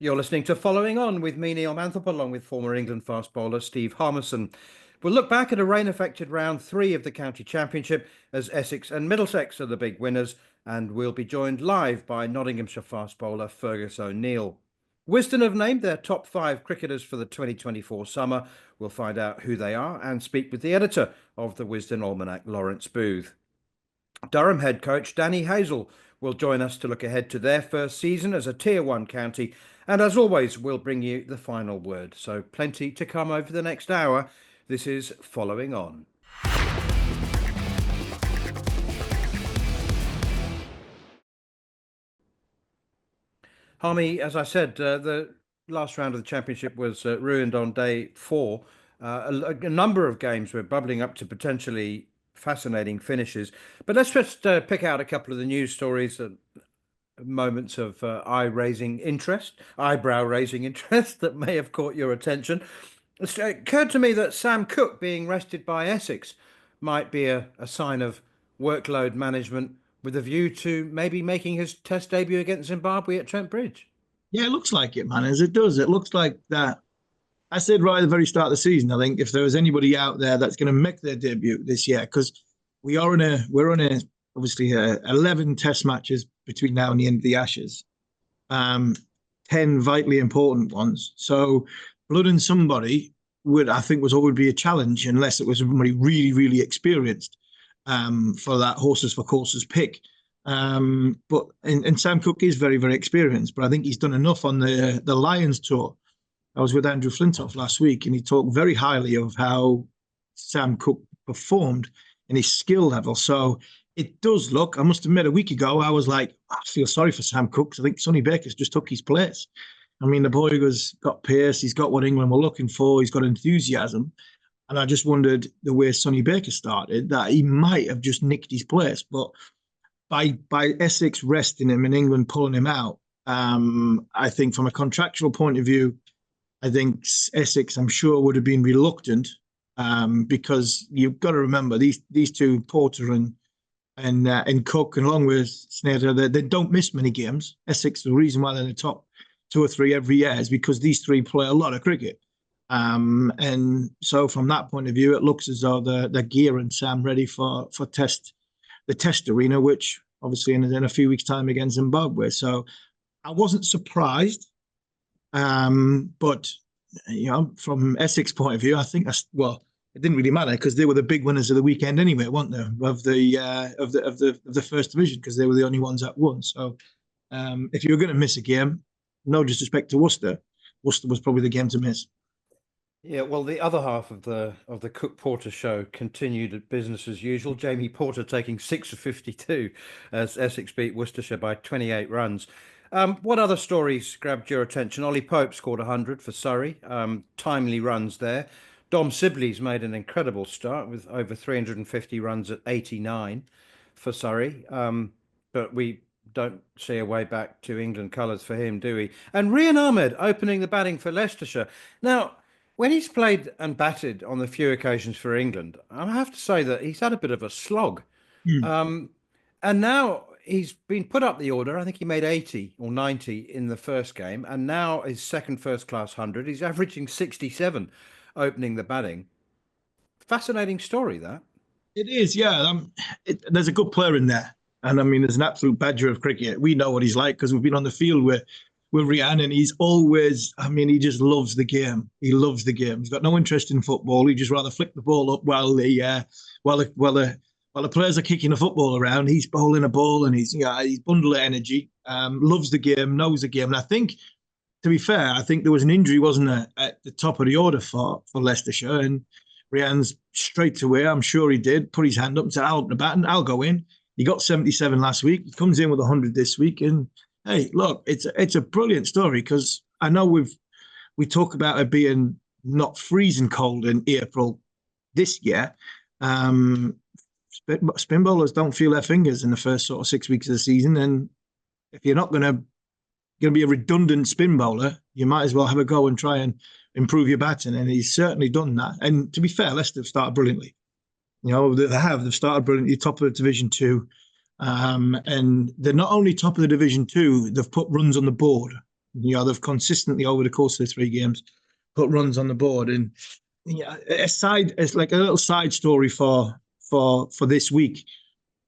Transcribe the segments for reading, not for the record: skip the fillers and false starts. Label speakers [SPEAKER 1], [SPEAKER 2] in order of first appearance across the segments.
[SPEAKER 1] You're listening to Following On with me, Neil Manthorp, along with former England fast bowler Steve Harmison. We'll look back at a rain-affected round 3 of the county championship as Essex and Middlesex are the big winners, and we'll be joined live by Nottinghamshire fast bowler Fergus O'Neill. Wisden have named their top 5 cricketers for the 2024 summer. We'll find out who they are and speak with the editor of the Wisden Almanac, Lawrence Booth. Durham head coach Dani Wyatt will join us to look ahead to their first season as a Tier 1 county. And as always, we'll bring you the final word. So plenty to come over the next hour. This is Following On. Harmy, as I said, the last round of the championship was ruined on day 4. A number of games were bubbling up to potentially fascinating finishes. But let's just pick out a couple of the news stories that moments of eyebrow-raising interest that may have caught your attention. It occurred to me that Sam Cook being rested by Essex might be a sign of workload management with a view to maybe making his test debut against Zimbabwe at Trent Bridge.
[SPEAKER 2] Yeah, it looks like it, man. As it does, it looks like that. I said right at the very start of the season, I think if there was anybody out there that's going to make their debut this year, because we're on a obviously 11 test matches between now and the end of the Ashes, 10 vitally important ones. So blooding somebody I think would be a challenge unless it was somebody really, really experienced for that horses for courses pick. But Sam Cook is very, very experienced, but I think he's done enough on the Lions tour. I was with Andrew Flintoff last week, and he talked very highly of how Sam Cook performed and his skill level. So it does look, I must admit, a week ago, I was like, I feel sorry for Sam Cook. I think Sonny Baker's just took his place. I mean, the boy has got pace. He's got what England were looking for. He's got enthusiasm. And I just wondered the way Sonny Baker started, that he might have just nicked his place. But by Essex resting him and England pulling him out, I think from a contractual point of view, I think Essex, I'm sure, would have been reluctant because you've got to remember these two, Porter and Cook, and along with Sneijder, they don't miss many games. Essex, the reason why they're in the top 2 or 3 every year is because these three play a lot of cricket. And so from that point of view, it looks as though they're gearing Sam ready for the test arena, which obviously in a few weeks' time against Zimbabwe. So I wasn't surprised. But from Essex point of view, I think it didn't really matter because they were the big winners of the weekend anyway, weren't they? Of the first division, because they were the only ones that won. So if you were going to miss a game, no disrespect to Worcester was probably the game to miss.
[SPEAKER 1] Yeah, well, the other half of the Cook Porter show continued at business as usual. Jamie Porter taking 6 of 52 as Essex beat Worcestershire by 28 runs. What other stories grabbed your attention? Ollie Pope scored 100 for Surrey. Timely runs there. Dom Sibley's made an incredible start with over 350 runs at 89 for Surrey. But we don't see a way back to England colours for him, do we? And Rian Ahmed opening the batting for Leicestershire. Now, when he's played and batted on the few occasions for England, I have to say that he's had a bit of a slog. And now he's been put up the order. I think he made 80 or 90 in the first game, and now his second first-class 100. He's averaging 67 opening the batting. Fascinating story, that.
[SPEAKER 2] It is, yeah. There's a good player in there. And I mean, there's an absolute badger of cricket. We know what he's like because we've been on the field with Rian, and he's always, I mean, he just loves the game. He loves the game. He's got no interest in football. He'd just rather flick the ball up while the players are kicking the football around. He's bowling a ball, and he's bundle of energy. Loves the game, knows the game. And I think, to be fair, I think there was an injury, wasn't there, at the top of the order for Leicestershire, and Rian's straight away, I'm sure he did, put his hand up and said, I'll open the bat and I'll go in. He got 77 last week. He comes in with 100 this week, and hey, look, it's a brilliant story because I know we talk about it being not freezing cold in April this year. Spin bowlers don't feel their fingers in the first sort of 6 weeks of the season, and if you're not going to be a redundant spin bowler, you might as well have a go and try and improve your batting. And he's certainly done that. And to be fair, Leicester have started brilliantly. They've started brilliantly, top of Division 2. And they're not only top of the Division 2, they've put runs on the board. they've consistently over the course of the 3 games put runs on the board. And it's like a little side story for this week.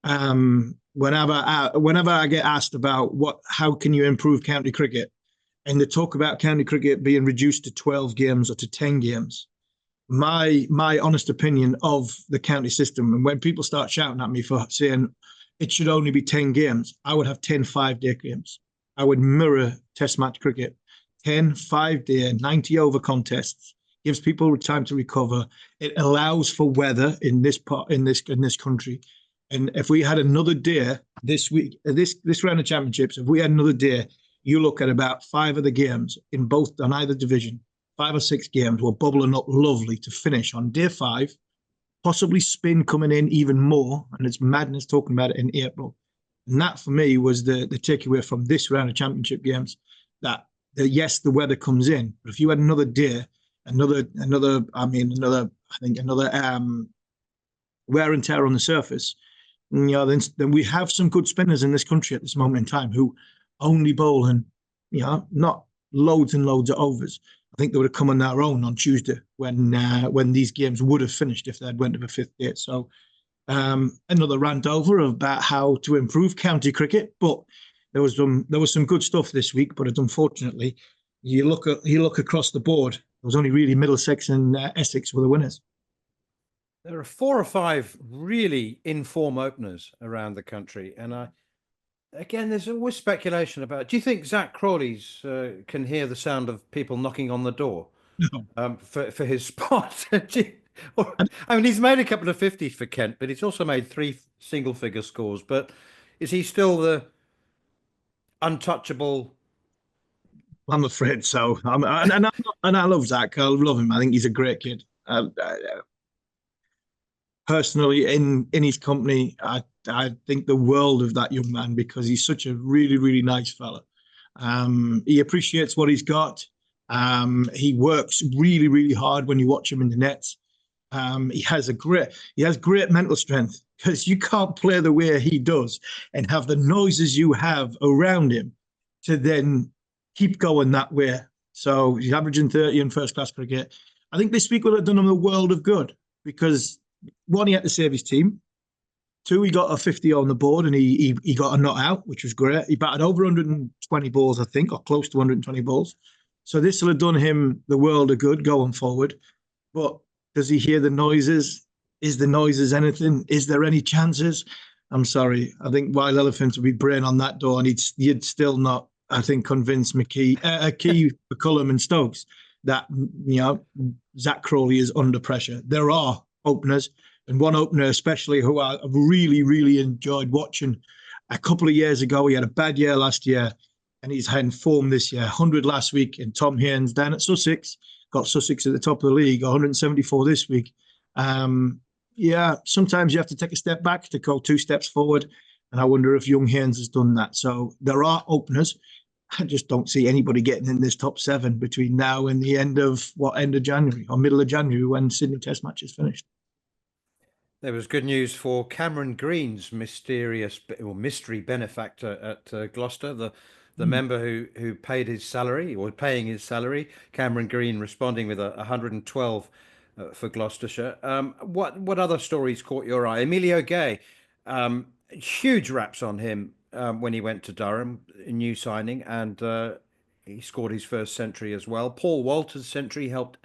[SPEAKER 2] Whenever I get asked about how can you improve county cricket, and they talk about county cricket being reduced to 12 games or to 10 games, my honest opinion of the county system, and when people start shouting at me for saying it should only be 10 games, I would have 10 5-day games. I would mirror Test match cricket. 10 5-day 90 over contests gives people time to recover. It allows for weather in this country. And if we had another day this week, this round of championships, if we had another day, you look at about 5 of the games on either division, 5 or 6 games were bubbling up lovely to finish on day 5, possibly spin coming in even more. And it's madness talking about it in April. And that for me was the takeaway from this round of championship games, that yes, the weather comes in, but if you had another day, another wear and tear on the surface, then we have some good spinners in this country at this moment in time who only bowl and not loads and loads of overs. I think they would have come on their own on Tuesday when these games would have finished if they'd went to the 5th day. So another rant over about how to improve county cricket, but there was some good stuff this week. But unfortunately, you look across the board, there was only really Middlesex and Essex were the winners.
[SPEAKER 1] There are 4 or 5 really in-form openers around the country. And again, there's always speculation about, do you think Zack Cwley's can hear the sound of people knocking on the door for his spot? I mean, he's made a couple of 50s for Kent, but he's also made 3 single-figure scores. But is he still the untouchable?
[SPEAKER 2] I'm afraid so. And I love Zack. I love him. I think he's a great kid. Personally, in his company, I think the world of that young man because he's such a really, really nice fella. He appreciates what he's got. He works really, really hard when you watch him in the nets. He has great mental strength because you can't play the way he does and have the noises you have around him to then keep going that way. So he's averaging 30 in first-class cricket. I think this week would have done him a world of good because 1, he had to save his team. 2, he got a 50 on the board and he got a not out, which was great. He batted over 120 balls, I think, or close to 120 balls. So this will have done him the world of good going forward. But does he hear the noises? Is the noises anything? Is there any chances? I'm sorry. I think Wild Elephants would be braying on that door and he'd still not, I think, convince Key, McCullum and Stokes that, Zack Cwley is under pressure. There are openers, and one opener especially who I've really, really enjoyed watching. A couple of years ago, he had a bad year last year, and he's had form this year. 100 last week, and Tom Haynes down at Sussex, got Sussex at the top of the league, 174 this week. Sometimes you have to take a step back to go 2 steps forward, and I wonder if young Haynes has done that. So there are openers. I just don't see anybody getting in this top 7 between now and the end of January or middle of January when Sydney Test match is finished.
[SPEAKER 1] There was good news for Cameron Green's mystery benefactor at Gloucester, the member who paid his salary or paying his salary. Cameron Green responding with 112 for Gloucestershire. What other stories caught your eye? Emilio Gay, huge raps on him. When he went to Durham, a new signing, and he scored his first century as well. Paul Walter's century helped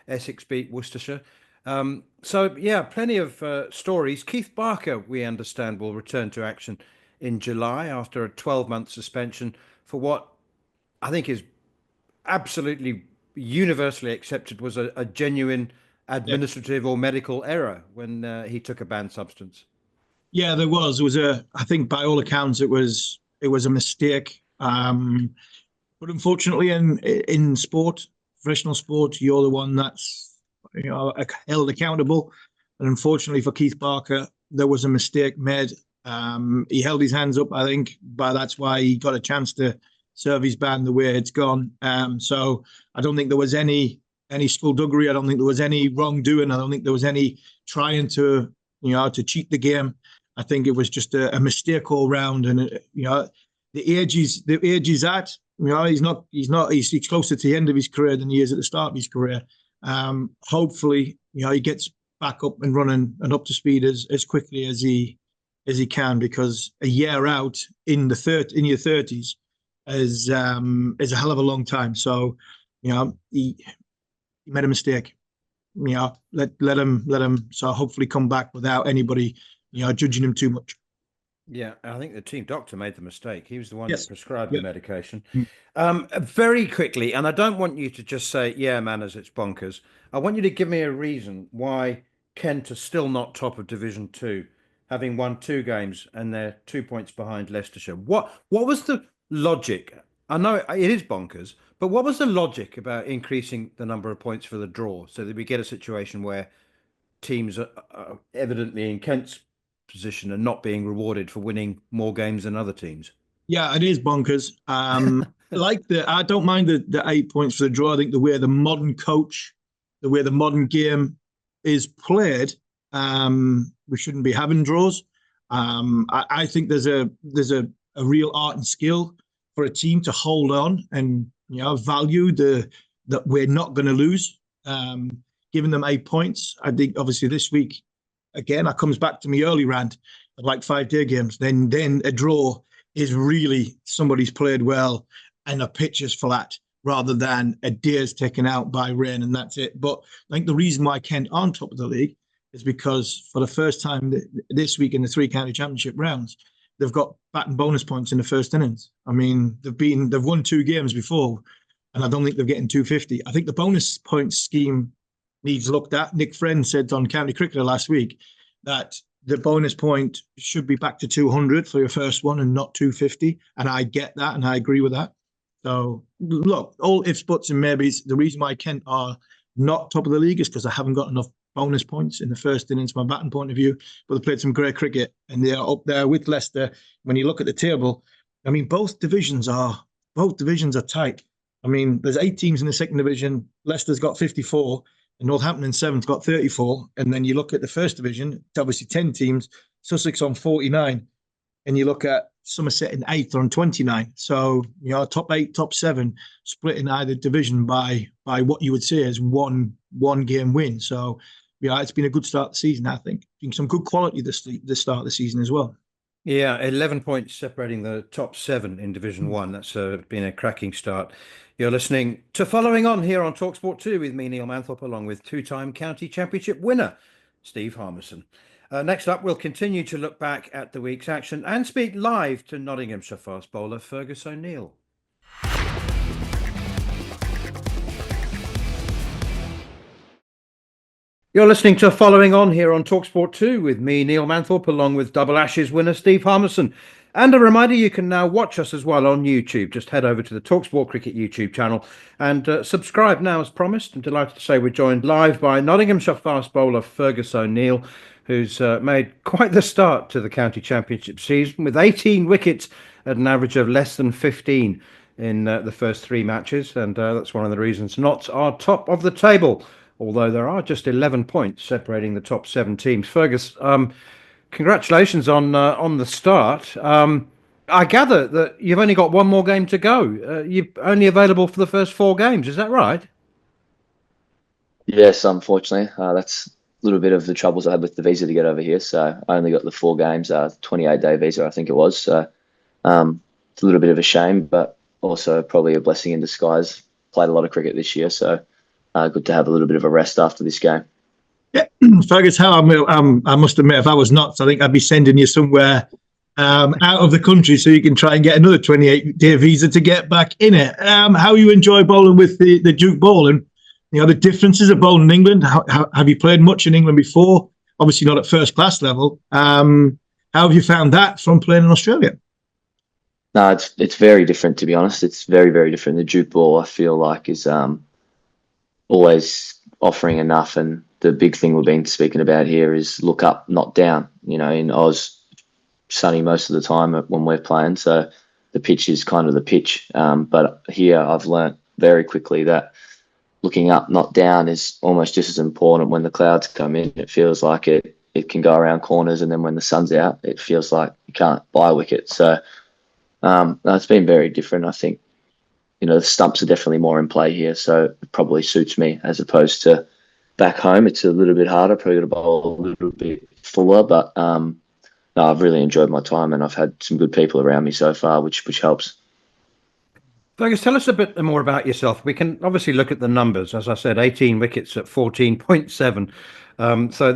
[SPEAKER 1] Essex beat Worcestershire. Plenty of stories. Keith Barker, we understand, will return to action in July after a 12-month suspension for what I think is absolutely universally accepted was a genuine administrative or medical error when he took a banned substance. Yeah,
[SPEAKER 2] there was. I think by all accounts, it was a mistake. But unfortunately, in sport, professional sport, you're the one that's held accountable. And unfortunately for Keith Barker, there was a mistake made. He held his hands up, I think, but that's why he got a chance to serve his ban the way it's gone. So I don't think there was any skullduggery. I don't think there was any wrongdoing. I don't think there was any trying to cheat the game. I think it was just a mistake all round. And the age he's at, He's closer to the end of his career than he is at the start of his career. Hopefully, he gets back up and running and up to speed as quickly as he can, because a year out in your 30s is a hell of a long time. So, he made a mistake. Let him so hopefully come back without anybody, judging him too much.
[SPEAKER 1] Yeah, I think the team doctor made the mistake. He was the one
[SPEAKER 2] Yes.
[SPEAKER 1] that prescribed
[SPEAKER 2] Yep.
[SPEAKER 1] the medication. Very quickly, and I don't want you to just say, yeah, Manners, it's bonkers. I want you to give me a reason why Kent are still not top of Division 2, having won 2 games and they're 2 points behind Leicestershire. What was the logic? I know it is bonkers, but what was the logic about increasing the number of points for the draw so that we get a situation where teams are evidently in Kent's position and not being rewarded for winning more games than other teams?
[SPEAKER 2] Yeah, it is bonkers. I don't mind the 8 points for the draw. I think the way the modern game is played, we shouldn't be having draws. I think there's a real art and skill for a team to hold on and value that we're not going to lose. Giving them 8 points, I think obviously this week again, that comes back to me early rant of like 5-day games. Then a draw is really somebody's played well and a pitch is flat, rather than a day's taken out by rain and that's it. But I think the reason why Kent aren't top of the league is because for the first time this week in the 3 county championship rounds, they've got batting bonus points in the first innings. I mean, they've won 2 games before, and I don't think they're getting 250. I think the bonus points scheme needs looked at. Nick Friend said on County Cricketer last week that the bonus point should be back to 200 for your first one and not 250. And I get that, and I agree with that. So, look, all ifs, buts, and maybes. The reason why Kent are not top of the league is because I haven't got enough bonus points in the first innings from a batting point of view. But they played some great cricket, and they are up there with Leicester. When you look at the table, I mean, both divisions are tight. I mean, there's 8 teams in the second division. Leicester's got 54. And Northampton in 7th got 34. And then you look at the first division, it's obviously 10 teams, Sussex on 49. And you look at Somerset in 8th on 29. So, top 8, top 7, split in either division by what you would say is one game win. So, it's been a good start to the season, I think. Some good quality this start of the season as well.
[SPEAKER 1] Yeah, 11 points separating the top 7 in Division 1. That's been a cracking start. You're listening to Following On here on talkSPORT 2 with me, Neil Manthorp, along with 2-time county championship winner, Steve Harmison. Next up, we'll continue to look back at the week's action and speak live to Nottinghamshire fast bowler Fergus O'Neill. You're listening to Following On here on talkSPORT 2 with me, Neil Manthorp, along with Double Ashes winner Steve Harmison. And a reminder, you can now watch us as well on YouTube. Just head over to the talkSPORT Cricket YouTube channel and subscribe now as promised. I'm delighted to say we're joined live by Nottinghamshire fast bowler Fergus O'Neill, who's made quite the start to the county championship season with 18 wickets at an average of less than 15 in the first 3 matches. And that's one of the reasons Notts are top of the table, although there are just 11 points separating the top 7 teams. Fergus, congratulations on the start. I gather that you've only got one more game to go. You're only available for the first 4 games. Is that right?
[SPEAKER 3] Yes, unfortunately. That's a little bit of the troubles I had with the visa to get over here. So I only got the 4 games, 28-day visa, I think it was. So it's a little bit of a shame, but also probably a blessing in disguise. Played a lot of cricket this year, so good to have a little bit of a rest after this game.
[SPEAKER 2] Yeah, Fergus, I must admit, if I was Notts, I think I'd be sending you somewhere out of the country so you can try and get another 28-day visa to get back in it. How you enjoy bowling with the Duke Boland? The differences of bowling in England. How have you played much in England before? Obviously not at first class level. How have you found that from playing in Australia?
[SPEAKER 3] No, it's very different, to be honest. It's very, very different. The Duke ball, I feel like, is always offering enough, and the big thing we've been speaking about here is look up, not down. In Oz, sunny most of the time when we're playing, so the pitch is kind of the pitch. But here I've learnt very quickly that looking up, not down is almost just as important. When the clouds come in, it feels like it can go around corners, and then when the sun's out, it feels like you can't buy a wicket. So it's been very different. I think the stumps are definitely more in play here, so it probably suits me as opposed to back home. It's a little bit harder, probably got to bowl a little bit fuller, but no, I've really enjoyed my time and I've had some good people around me so far, which helps.
[SPEAKER 1] Fergus, tell us a bit more about yourself. We can obviously look at the numbers. As I said, 18 wickets at 14.7. So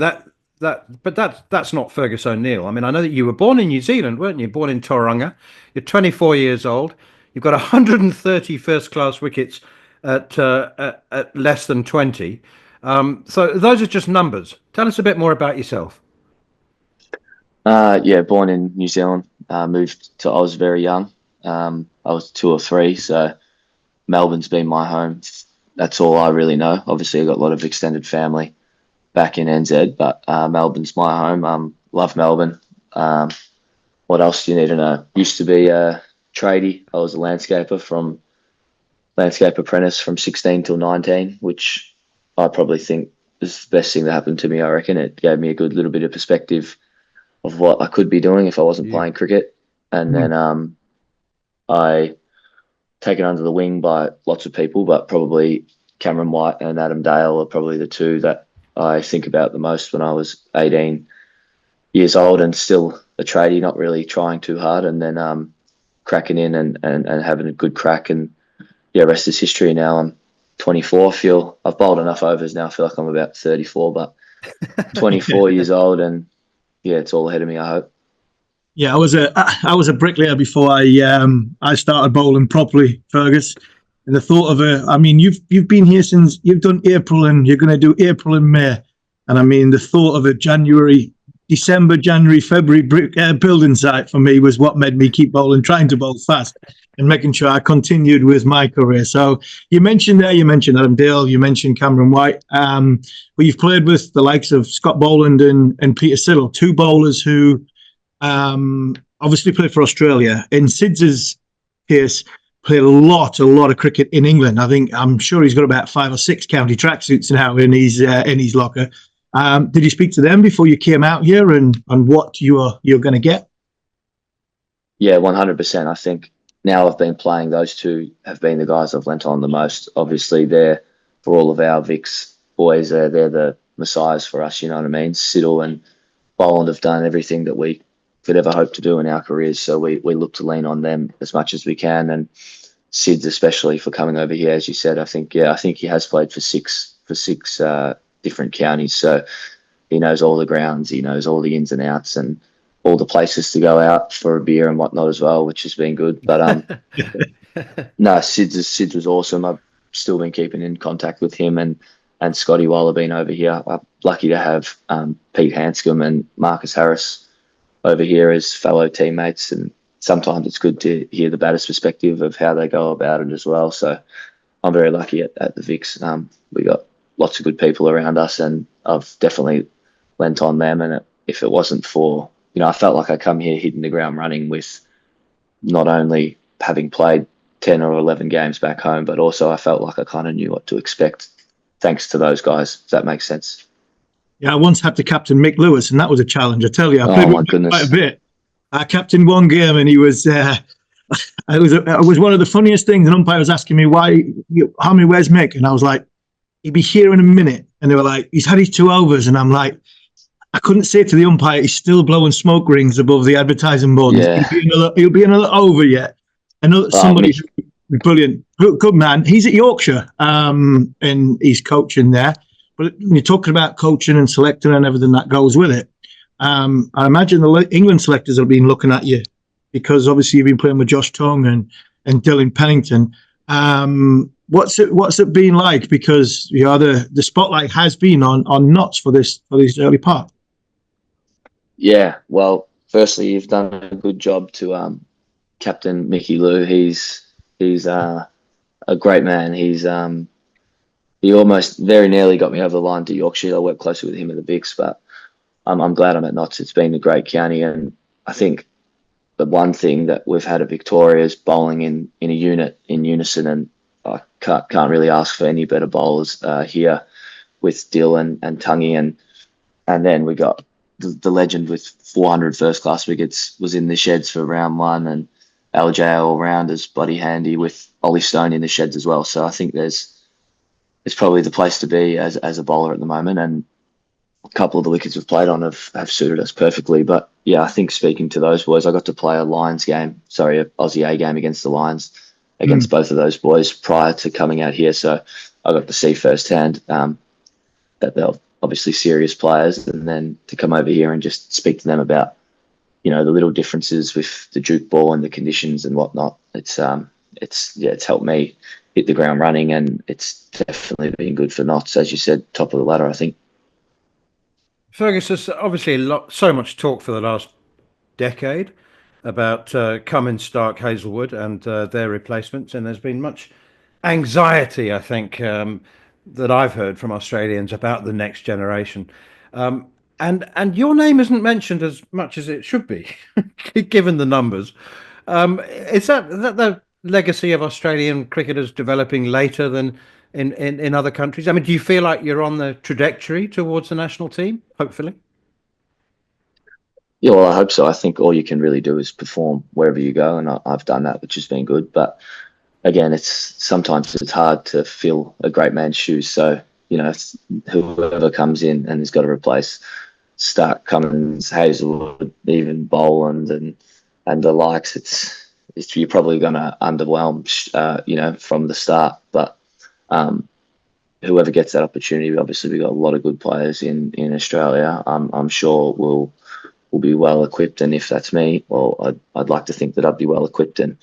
[SPEAKER 1] that's not Fergus O'Neill. I mean, I know that you were born in New Zealand, weren't you? Born in Tauranga. You're 24 years old. You've got 130 first-class wickets at less than 20. So those are just numbers. Tell us a bit more about yourself.
[SPEAKER 3] Yeah, born in New Zealand. Moved to Oz very young. I was 2 or 3, so Melbourne's been my home. That's all I really know. Obviously, I've got a lot of extended family back in NZ, but Melbourne's my home. Love Melbourne. What else do you need to know? Used to be a tradie. I was a landscape apprentice from 16 till 19, which I probably think is the best thing that happened to me. I reckon it gave me a good little bit of perspective of what I could be doing if I wasn't playing cricket. And then I taken under the wing by lots of people, but probably Cameron White and Adam Dale are probably the two that I think about the most when I was 18 years old and still a tradie, not really trying too hard, and then cracking in and having a good crack. And yeah, rest is history. Now I'm 24. I've bowled enough overs now. I feel like I'm about 34, but 24 years old, and yeah, it's all ahead of me, I hope.
[SPEAKER 2] Yeah, I was a bricklayer before I started bowling properly, Fergus. And the thought of you've been here since you've done April, and you're going to do April and May. And I mean, the thought of a December, January, February brick building site for me was what made me keep bowling, trying to bowl fast and making sure I continued with my career. So you mentioned Adam Dale, you mentioned Cameron White, but you've played with the likes of Scott Boland and Peter Siddle, two bowlers who obviously played for Australia. In Sid's case, played a lot of cricket in England. I'm sure he's got about 5 or 6 county tracksuits now in his locker. Did you speak to them before you came out here and what you're going to get?
[SPEAKER 3] Yeah, 100%. I think now I've been playing, those two have been the guys I've lent on the most. Obviously, they're, for all of our Vicks boys, they're the messiahs for us, you know what I mean? Siddle and Boland have done everything that we could ever hope to do in our careers, so we look to lean on them as much as we can. And Sid's especially for coming over here, as you said. I think he has played for six different counties, so he knows all the grounds, he knows all the ins and outs, and all the places to go out for a beer and whatnot as well, which has been good. But no, Sid's was awesome. I've still been keeping in contact with him and Scotty while I've been over here. I'm lucky to have Pete Hanscom and Marcus Harris over here as fellow teammates, and sometimes it's good to hear the batter's perspective of how they go about it as well. So I'm very lucky at the Vicks. We got lots of good people around us, and I've definitely lent on them. And if it wasn't for, I felt like I come here hitting the ground running with not only having played 10 or 11 games back home, but also I felt like I kind of knew what to expect thanks to those guys. Does that make sense?
[SPEAKER 2] Yeah, I once had to captain Mick Lewis, and that was a challenge. I tell you, I played with him quite a bit. I captained one game, and he was. It was one of the funniest things. An umpire was asking me how many where's Mick, and I was like, he'd be here in a minute, and they were like, he's had his 2 overs, and I'm like, I couldn't say to the umpire, he's still blowing smoke rings above the advertising board.
[SPEAKER 3] Yeah.
[SPEAKER 2] He'll be another over yet. Somebody brilliant, good man. He's at Yorkshire, and he's coaching there. But when you're talking about coaching and selecting and everything that goes with it, I imagine the England selectors have been looking at you because obviously you've been playing with Josh Tong and Dylan Pennington. What's it been like? Because the spotlight has been on Notts for this early part.
[SPEAKER 3] Yeah, well, firstly, you've done a good job to Captain Mickey Lou. He's a great man. He almost very nearly got me over the line to Yorkshire. I worked closely with him at the Vicks, but I'm glad I'm at Notts. It's been a great county, and I think the one thing that we've had at Victoria is bowling in a unit, in unison, and I can't really ask for any better bowlers here with Dill and Tungy, and then we got the legend with 400 first class wickets was in the sheds for round 1, and LJ all round is bloody handy with Ollie Stone in the sheds as well. So I think it's probably the place to be as a bowler at the moment. And a couple of the wickets we've played on have suited us perfectly. But yeah, I think speaking to those boys, I got to play an Aussie A game against the Lions, against both of those boys prior to coming out here. So I got to see firsthand that they're obviously serious players, and then to come over here and just speak to them about, the little differences with the juke ball and the conditions and whatnot. It's helped me hit the ground running, and it's definitely been good for Notts, as you said, top of the ladder, I think.
[SPEAKER 1] Fergus, there's obviously so much talk for the last decade about Cummins, Stark, Hazelwood and their replacements, and there's been much anxiety, I think, that I've heard from Australians about the next generation. And your name isn't mentioned as much as it should be, given the numbers. Is that the legacy of Australian cricketers developing later than in other countries? I mean, do you feel like you're on the trajectory towards the national team, hopefully?
[SPEAKER 3] Yeah, well, I hope so. I think all you can really do is perform wherever you go, and I've done that, which has been good. But again, sometimes it's hard to fill a great man's shoes. So, it's whoever comes in and has got to replace Stark, Cummins, Hazelwood, even Boland and the likes, you're probably going to underwhelm, from the start. But whoever gets that opportunity, obviously we've got a lot of good players in Australia. I'm sure we'll be well equipped, and if that's me, well, I'd like to think that I'd be well equipped. And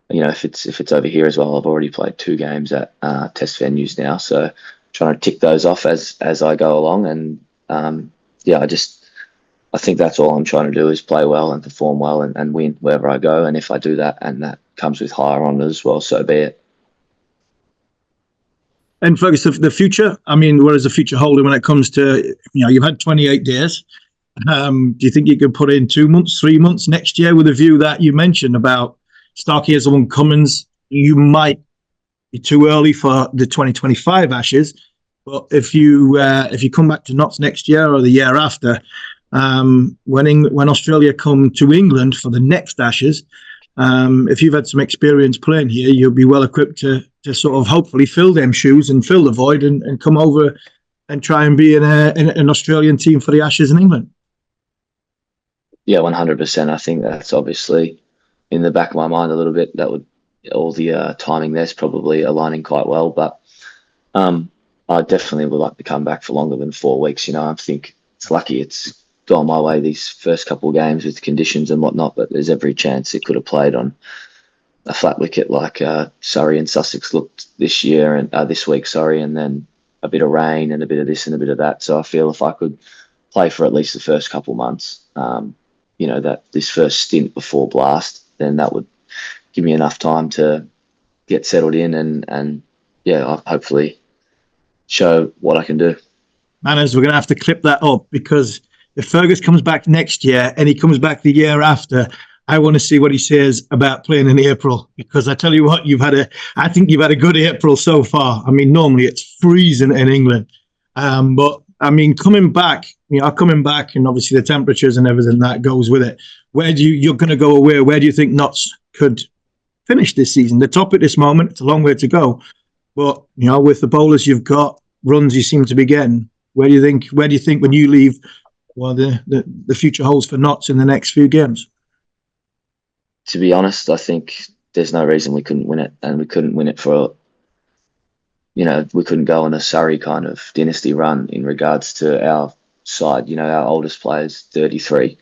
[SPEAKER 3] if it's over here as well, I've already played 2 games at test venues now, so trying to tick those off as I go along. And I think that's all I'm trying to do is play well and perform well and win wherever I go. And if I do that and that comes with higher honours, well, so be it.
[SPEAKER 2] And Fergus, the future, I mean, what is the future holding when it comes to, you've had 28 days. Do you think you could put in 2 months, 3 months next year with a view that you mentioned about Stark, Hazelwood, Cummins? You might be too early for the 2025 Ashes, but if you come back to Notts next year or the year after, when Australia come to England for the next Ashes, if you've had some experience playing here, you'll be well equipped to sort of hopefully fill them shoes and fill the void and come over and try and be in an Australian team for the Ashes in England.
[SPEAKER 3] Yeah, 100%. I think that's obviously in the back of my mind a little bit. That would, all the timing there's probably aligning quite well. But I definitely would like to come back for longer than 4 weeks. I think it's lucky it's gone my way these first couple of games with conditions and whatnot, but there's every chance it could have played on a flat wicket like Surrey and Sussex looked this year and this week, and then a bit of rain and a bit of this and a bit of that. So I feel if I could play for at least the first couple of months, that this first stint before blast, then that would give me enough time to get settled in and I'll hopefully show what I can do.
[SPEAKER 2] Manners, we're going to have to clip that up, because if Fergus comes back next year and he comes back the year after, I want to see what he says about playing in April, because I tell you what, I think you've had a good April so far. I mean, normally it's freezing in England, but I mean, coming back, and obviously the temperatures and everything that goes with it. You're going to go away? Where do you think Notts could finish this season? The top at this moment, it's a long way to go, but with the bowlers you've got, runs you seem to be getting, where do you think when you leave, well, the future holds for Notts in the next few games?
[SPEAKER 3] To be honest, I think there's no reason we couldn't win it, and we couldn't win it for, we couldn't go on a Surrey kind of dynasty run in regards to our side. Our oldest player's 33.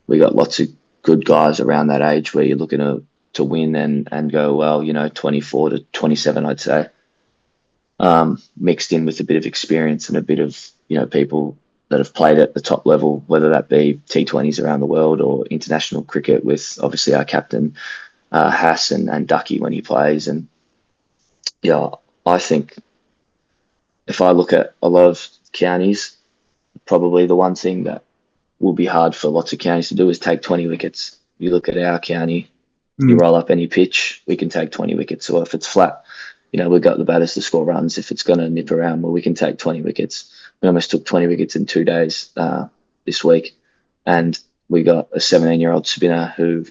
[SPEAKER 3] We got lots of good guys around that age where you're looking to win and go, well, 24 to 27, I'd say, mixed in with a bit of experience and a bit of, people that have played at the top level, whether that be T20s around the world or international cricket with obviously our captain, Haas and Ducky when he plays. And I think if I look at a lot of counties, probably the one thing that will be hard for lots of counties to do is take 20 wickets. You look at our county, you roll up any pitch, we can take 20 wickets. Or if it's flat, we've got the batters to score runs. If it's going to nip around, well, we can take 20 wickets. We almost took 20 wickets in 2 days this week. And we got a 17-year-old spinner who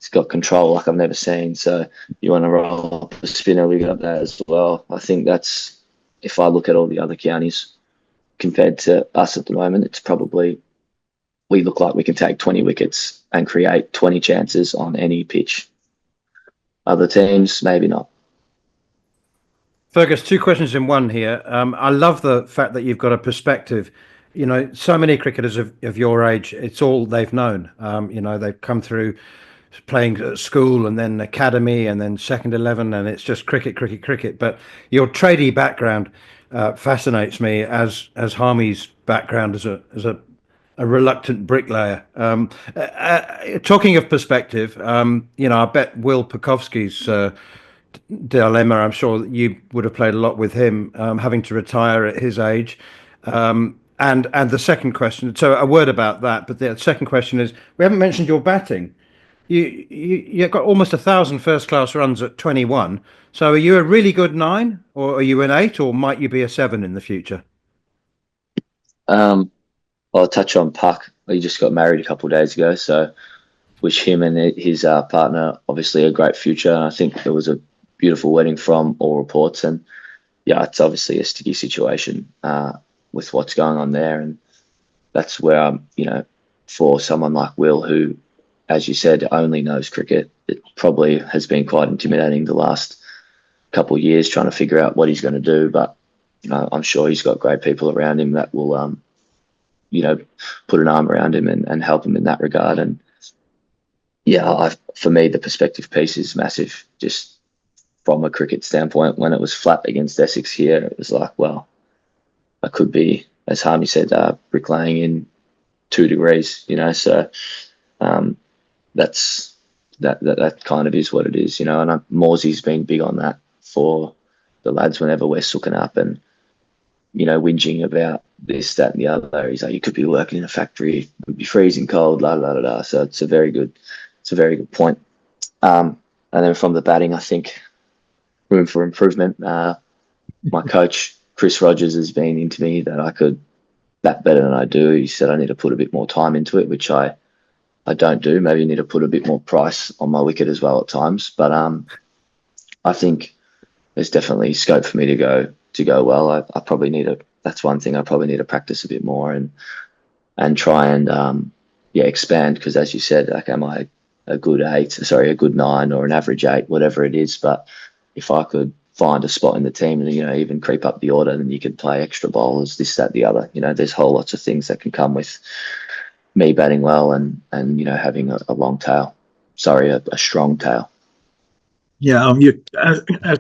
[SPEAKER 3] It's got control like I've never seen. So you want to roll up a spinner, we got that as well. I think that's, if I look at all the other counties compared to us at the moment, it's probably, we look like we can take 20 wickets and create 20 chances on any pitch. Other teams, maybe not.
[SPEAKER 1] Fergus, two questions in one here. I love the fact that you've got a perspective. You know, so many cricketers of your age, it's all they've known. You know, they've come through playing at school and then academy and then second 11, and it's just cricket, cricket, cricket. But your tradie background fascinates me, as Harmy's background as a reluctant bricklayer. Talking of perspective, you know, I bet Will Pukowski's dilemma, I'm sure that you would have played a lot with him, having to retire at his age. And the second question, so a word about that, but the second question is, we haven't mentioned your batting. You got almost 1,000 first-class runs at 21. So are you a really good 9, or are you an 8, or might you be a 7 in the future?
[SPEAKER 3] I'll touch on Puck. He just got married a couple of days ago, so wish him and his partner obviously a great future. And I think there was a beautiful wedding from all reports, and yeah, it's obviously a sticky situation with what's going on there, and that's where I'm, you know, for someone like Will, who, as you said, only knows cricket, it probably has been quite intimidating the last couple of years trying to figure out what he's going to do. But I'm sure he's got great people around him that will, you know, put an arm around him and help him in that regard. And yeah, for me, the perspective piece is massive. Just from a cricket standpoint, when it was flat against Essex here, it was like, well, I could be, as Harmy said, bricklaying in 2 degrees, you know. So that's that kind of is what it is, you know. And Morsey's been big on that for the lads whenever we're sooking up and, you know, whinging about this, that, and the other. He's like, you could be working in a factory, it would be freezing cold, la la la la. So it's a very good point. And then from the batting, I think room for improvement. My coach Chris Rogers has been into me that I could bat better than I do. He said I need to put a bit more time into it, which I don't do. Maybe I need to put a bit more price on my wicket as well at times. But I think there's definitely scope for me to go well. I probably need to. That's one thing I probably need to practice a bit more and try and expand, because as you said, like, am I a good 9 or an average 8, whatever it is. But if I could find a spot in the team and, you know, even creep up the order, then you can play extra bowlers, this, that, the other. You know, there's whole lots of things that can come with me batting well and you know, having a long tail. A strong tail.
[SPEAKER 2] Yeah, you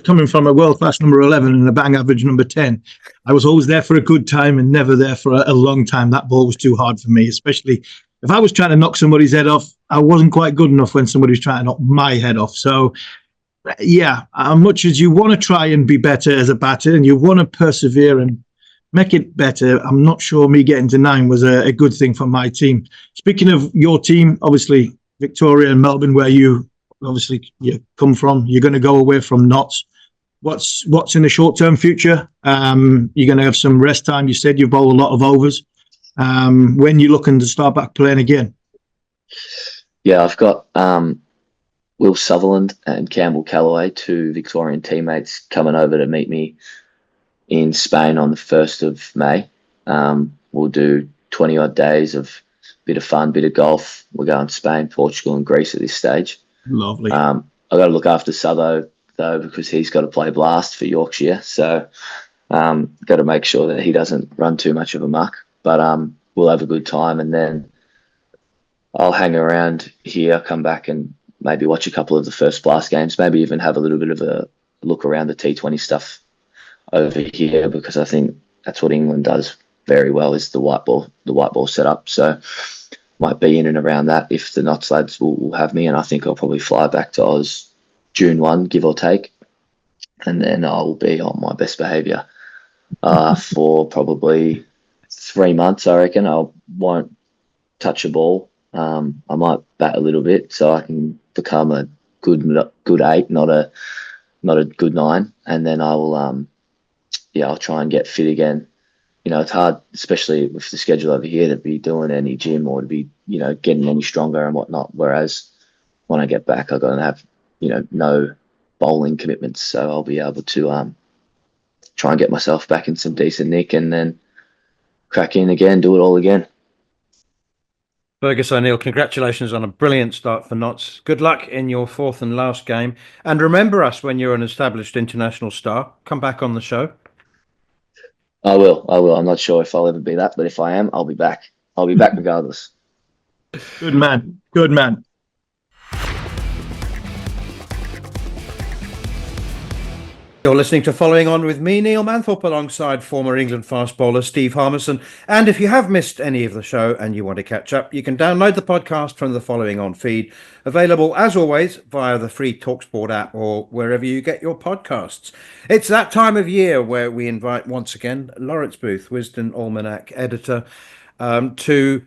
[SPEAKER 2] coming from a world-class number 11 and a bang average number 10. I was always there for a good time and never there for a long time. That ball was too hard for me, especially if I was trying to knock somebody's head off. I wasn't quite good enough when somebody was trying to knock my head off. So, yeah, as much as you want to try and be better as a batter and you want to persevere and make it better, I'm not sure me getting to 9 was a good thing for my team. Speaking of your team, obviously Victoria and Melbourne, where you come from, you're going to go away from Notts. What's in the short-term future? You're going to have some rest time. You said you bowl a lot of overs. When you looking to start back playing again?
[SPEAKER 3] Yeah, I've got Will Sutherland and Campbell Callaway, 2 Victorian teammates, coming over to meet me in Spain on the 1st of May. We'll do 20-odd days of bit of fun, bit of golf. We're going to Spain, Portugal and Greece at this stage.
[SPEAKER 2] Lovely.
[SPEAKER 3] I've got to look after Sutho, though, because he's got to play blast for Yorkshire. So got to make sure that he doesn't run too much of a muck. But we'll have a good time, and then I'll hang around here, come back and maybe watch a couple of the first blast games, maybe even have a little bit of a look around the T20 stuff over here, because I think that's what England does very well, is the white ball setup. So might be in and around that if the Notts lads will have me, and I think I'll probably fly back to Oz June 1, give or take, and then I'll be on my best behaviour for probably 3 months. I reckon I won't touch a ball. I might bat a little bit so I can become a good 8, not a good 9, and then I will I'll try and get fit again. You know, it's hard, especially with the schedule over here, to be doing any gym or to be, you know, getting any stronger and whatnot. Whereas when I get back, I'm going to have, no bowling commitments. So I'll be able to try and get myself back in some decent nick and then crack in again, do it all again.
[SPEAKER 1] Fergus O'Neill, congratulations on a brilliant start for Notts. Good luck in your fourth and last game. And remember us when you're an established international star. Come back on the show.
[SPEAKER 3] I will. I'm not sure if I'll ever be that, but if I am, I'll be back. I'll be back regardless.
[SPEAKER 2] Good man. Good man.
[SPEAKER 1] You're listening to Following On with me, Neil Manthorp, alongside former England fast bowler Steve Harmison. And if you have missed any of the show and you want to catch up, you can download the podcast from the Following On feed, available as always via the free talkSPORT app or wherever you get your podcasts. It's that time of year where we invite once again Lawrence Booth, Wisden Almanac editor, to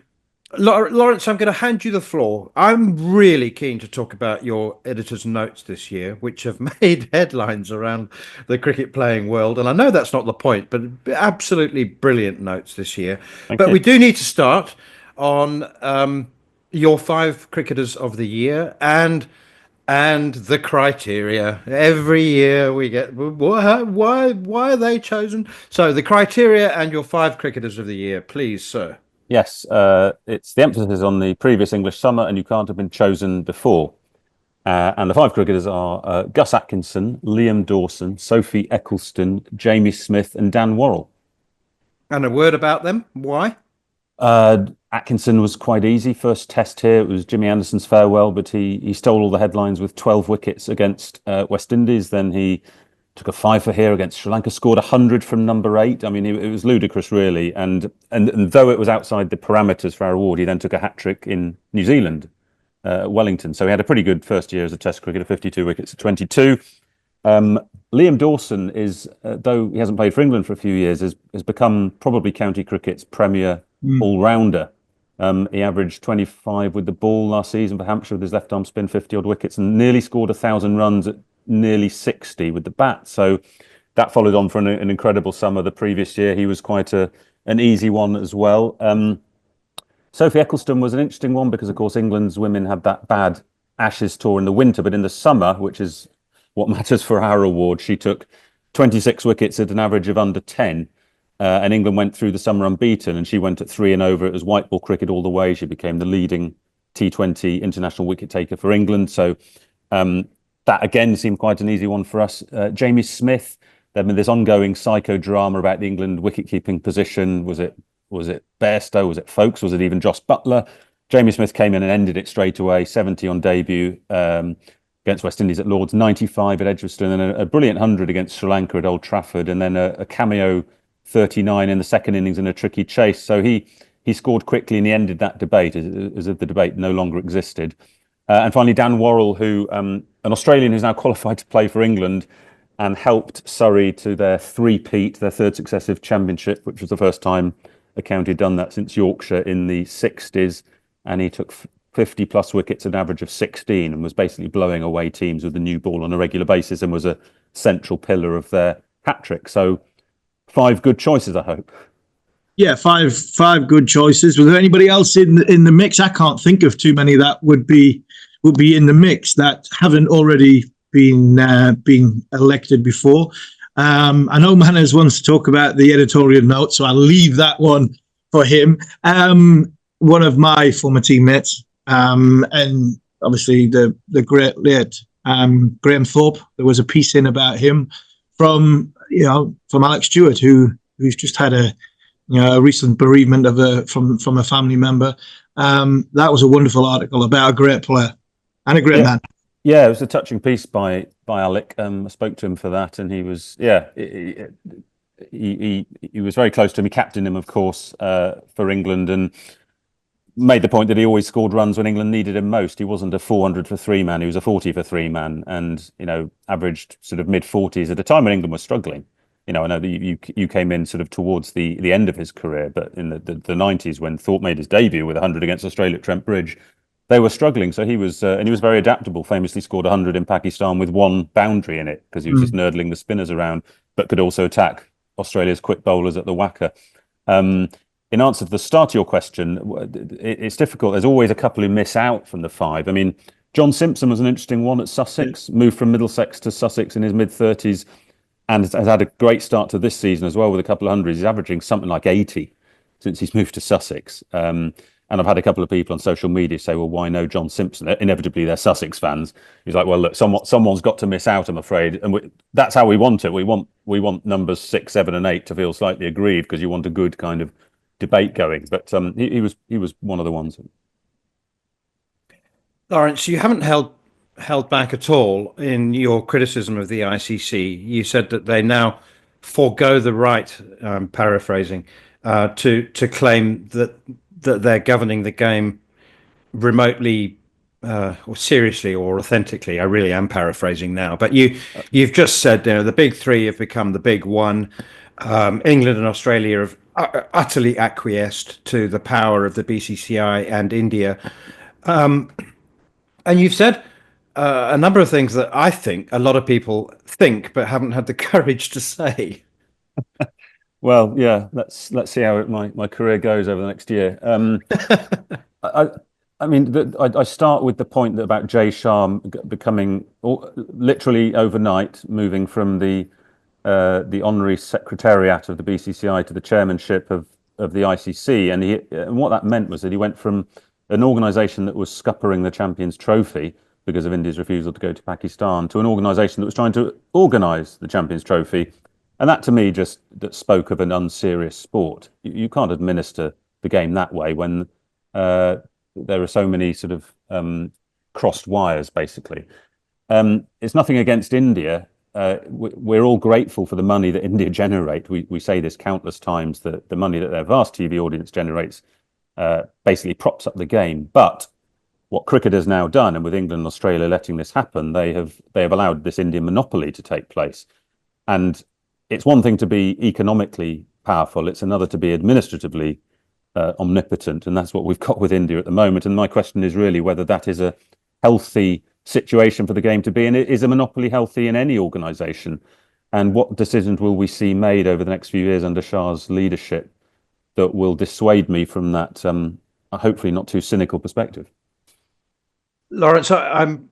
[SPEAKER 1] Lawrence, I'm going to hand you the floor. I'm really keen to talk about your editor's notes this year, which have made headlines around the cricket playing world. And I know that's not the point, but absolutely brilliant notes this year.
[SPEAKER 4] Thank
[SPEAKER 1] but
[SPEAKER 4] you.
[SPEAKER 1] we do need to start on your 5 cricketers of the year and the criteria. Every year we get, why are they chosen? So the criteria and your 5 cricketers of the year, please, sir.
[SPEAKER 4] Yes, it's the emphasis on the previous English summer, and you can't have been chosen before. And the 5 cricketers are Gus Atkinson, Liam Dawson, Sophie Eccleston, Jamie Smith, and Dan Worrell.
[SPEAKER 1] And a word about them. Why?
[SPEAKER 4] Atkinson was quite easy. First test here, it was Jimmy Anderson's farewell, but he stole all the headlines with 12 wickets against West Indies. Then he took a 5 for here against Sri Lanka, scored 100 from number 8. I mean, it was ludicrous, really. And though it was outside the parameters for our award, he then took a hat-trick in New Zealand, Wellington. So he had a pretty good first year as a Test cricketer, 52 wickets at 22. Liam Dawson is, though he hasn't played for England for a few years, has become probably county cricket's premier all-rounder. He averaged 25 with the ball last season for Hampshire with his left-arm spin, 50-odd wickets, and nearly scored 1,000 runs at nearly 60 with the bat. So that followed on for an incredible summer the previous year. He was quite an easy one as well. Sophie Eccleston was an interesting one because, of course, England's women had that bad Ashes tour in the winter, but in the summer, which is what matters for our award, she took 26 wickets at an average of under 10. And England went through the summer unbeaten, and she went at 3 and over. It was white ball cricket all the way. She became the leading T20 international wicket taker for England. So that again seemed quite an easy one for us. Jamie Smith, there'd been this ongoing psychodrama about the England wicket-keeping position. Was it Bairstow? Was it Folkes? Was it even Joss Butler? Jamie Smith came in and ended it straight away. 70 on debut against West Indies at Lord's, 95 at Edgbaston, and a brilliant 100 against Sri Lanka at Old Trafford, and then a cameo 39 in the second innings in a tricky chase. So he scored quickly and he ended that debate as if the debate no longer existed. And finally, Dan Worrell, who an Australian who's now qualified to play for England and helped Surrey to their three-peat, their 3rd successive championship, which was the first time a county had done that since Yorkshire in the 60s. And he took 50-plus wickets at an average of 16 and was basically blowing away teams with the new ball on a regular basis and was a central pillar of their hat-trick. So 5 good choices, I hope.
[SPEAKER 2] Yeah, five good choices. Was there anybody else in the mix? I can't think of too many that would be in the mix that haven't already been elected before. I know Manners wants to talk about the editorial note, so I'll leave that one for him. One of my former teammates, and obviously the great late Graham Thorpe. There was a piece in about him from Alex Stewart, who's just had a recent bereavement from a family member. That was a wonderful article about a great player and a great man.
[SPEAKER 4] Yeah, it was a touching piece by Alec. I spoke to him for that, and he was he was very close to him. He captained him, of course, for England, and made the point that he always scored runs when England needed him most. He wasn't a 400 for 3 man; he was a 40 for 3 man, and averaged sort of mid 40s at a time when England was struggling. I know that you came in sort of towards the end of his career, but in the 90s when Thorpe made his debut with 100 against Australia at Trent Bridge, they were struggling. So he was very adaptable. Famously scored 100 in Pakistan with 1 boundary in it because he was just nurdling the spinners around, but could also attack Australia's quick bowlers at the whacker. In answer to the start of your question, it's difficult. There's always a couple who miss out from the 5. I mean, John Simpson was an interesting one at Sussex, moved from Middlesex to Sussex in his mid-30s, and has had a great start to this season as well with a couple of hundreds. He's averaging something like 80 since he's moved to Sussex. And I've had a couple of people on social media say, well, why no John Simpson? Inevitably, they're Sussex fans. He's like, well, look, someone's got to miss out, I'm afraid. And that's how we want it. We want numbers 6, 7 and 8 to feel slightly aggrieved, because you want a good kind of debate going. But he was one of the ones.
[SPEAKER 1] Lawrence, you haven't held back at all in your criticism of the ICC. You said that they now forego the right, paraphrasing, to claim that they're governing the game remotely, or seriously, or authentically. I really am paraphrasing now, but you've just said, the big three have become the big one. England and Australia have utterly acquiesced to the power of the BCCI and India. And you've said a number of things that I think a lot of people think but haven't had the courage to say.
[SPEAKER 4] Well, yeah, let's see how my career goes over the next year. I mean, I start with the point about Jay Shah becoming literally overnight, moving from the honorary secretariat of the BCCI to the chairmanship of the ICC, and what that meant was that he went from an organisation that was scuppering the Champions Trophy because of India's refusal to go to Pakistan to an organisation that was trying to organise the Champions Trophy. And that, to me, that spoke of an unserious sport. You can't administer the game that way when there are so many sort of crossed wires, basically. It's nothing against India. We're all grateful for the money that India generate. We say this countless times, that the money that their vast TV audience generates basically props up the game. But what cricket has now done, and with England and Australia letting this happen, they have allowed this Indian monopoly to take place. And it's one thing to be economically powerful, it's another to be administratively omnipotent, and that's what we've got with India at the moment. And my question is really whether that is a healthy situation for the game to be in. Is a monopoly healthy in any organisation? And what decisions will we see made over the next few years under Shah's leadership that will dissuade me from that hopefully not too cynical perspective?
[SPEAKER 1] Lawrence, I'm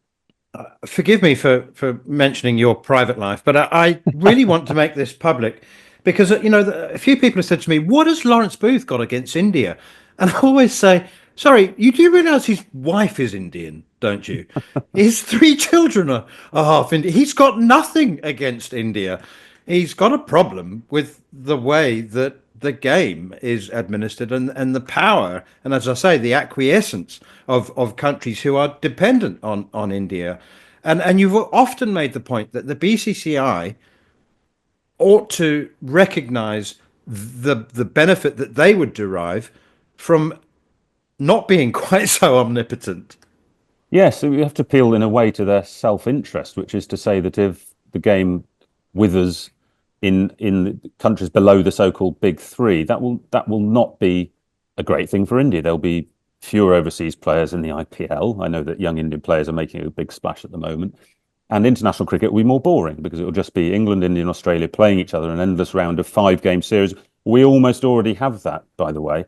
[SPEAKER 1] forgive me for mentioning your private life, but I really want to make this public, because a few people have said to me, what has Lawrence Booth got against India? And I always say, sorry, you do realise his wife is Indian, don't you? His 3 children are half Indian. He's got nothing against India. He's got a problem with the way that the game is administered and the power, and as I say, the acquiescence of countries who are dependent on India. And you've often made the point that the BCCI ought to recognise the benefit that they would derive from not being quite so omnipotent.
[SPEAKER 4] Yes, so we have to appeal in a way to their self-interest, which is to say that if the game withers in the countries below the so-called big three, that will not be a great thing for India. There'll be fewer overseas players in the IPL. I know that young Indian players are making a big splash at the moment. And international cricket will be more boring, because it will just be England, India and Australia playing each other in an endless round of 5-game series. We almost already have that, by the way.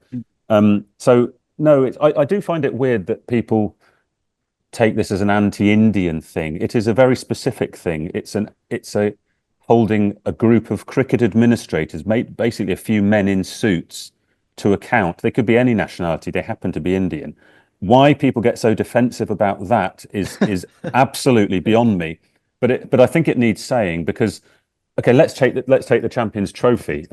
[SPEAKER 4] So, no, I do find it weird that people take this as an anti-Indian thing. It is a very specific thing. It's a holding a group of cricket administrators, basically a few men in suits, to account. They could be any nationality. They happen to be Indian. Why people get so defensive about that is absolutely beyond me. But I think it needs saying, because okay, let's take the Champions Trophy.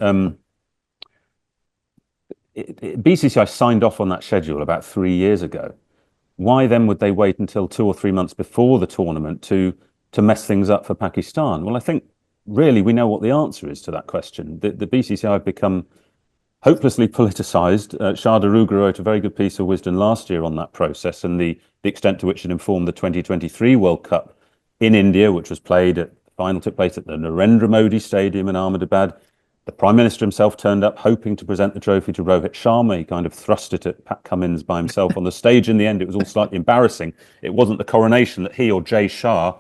[SPEAKER 4] BCCI signed off on that schedule about 3 years ago. Why then would they wait until 2 or 3 months before the tournament to mess things up for Pakistan? Well, I think really we know what the answer is to that question. The BCCI have become hopelessly politicised. Shada Ruga wrote a very good piece of Wisden last year on that process and the extent to which it informed the 2023 World Cup in India, which was played the final took place at the Narendra Modi Stadium in Ahmedabad. The Prime Minister himself turned up hoping to present the trophy to Rohit Sharma. He kind of thrust it at Pat Cummins by himself on the stage. In the end, it was all slightly embarrassing. It wasn't the coronation that he or Jay Shah,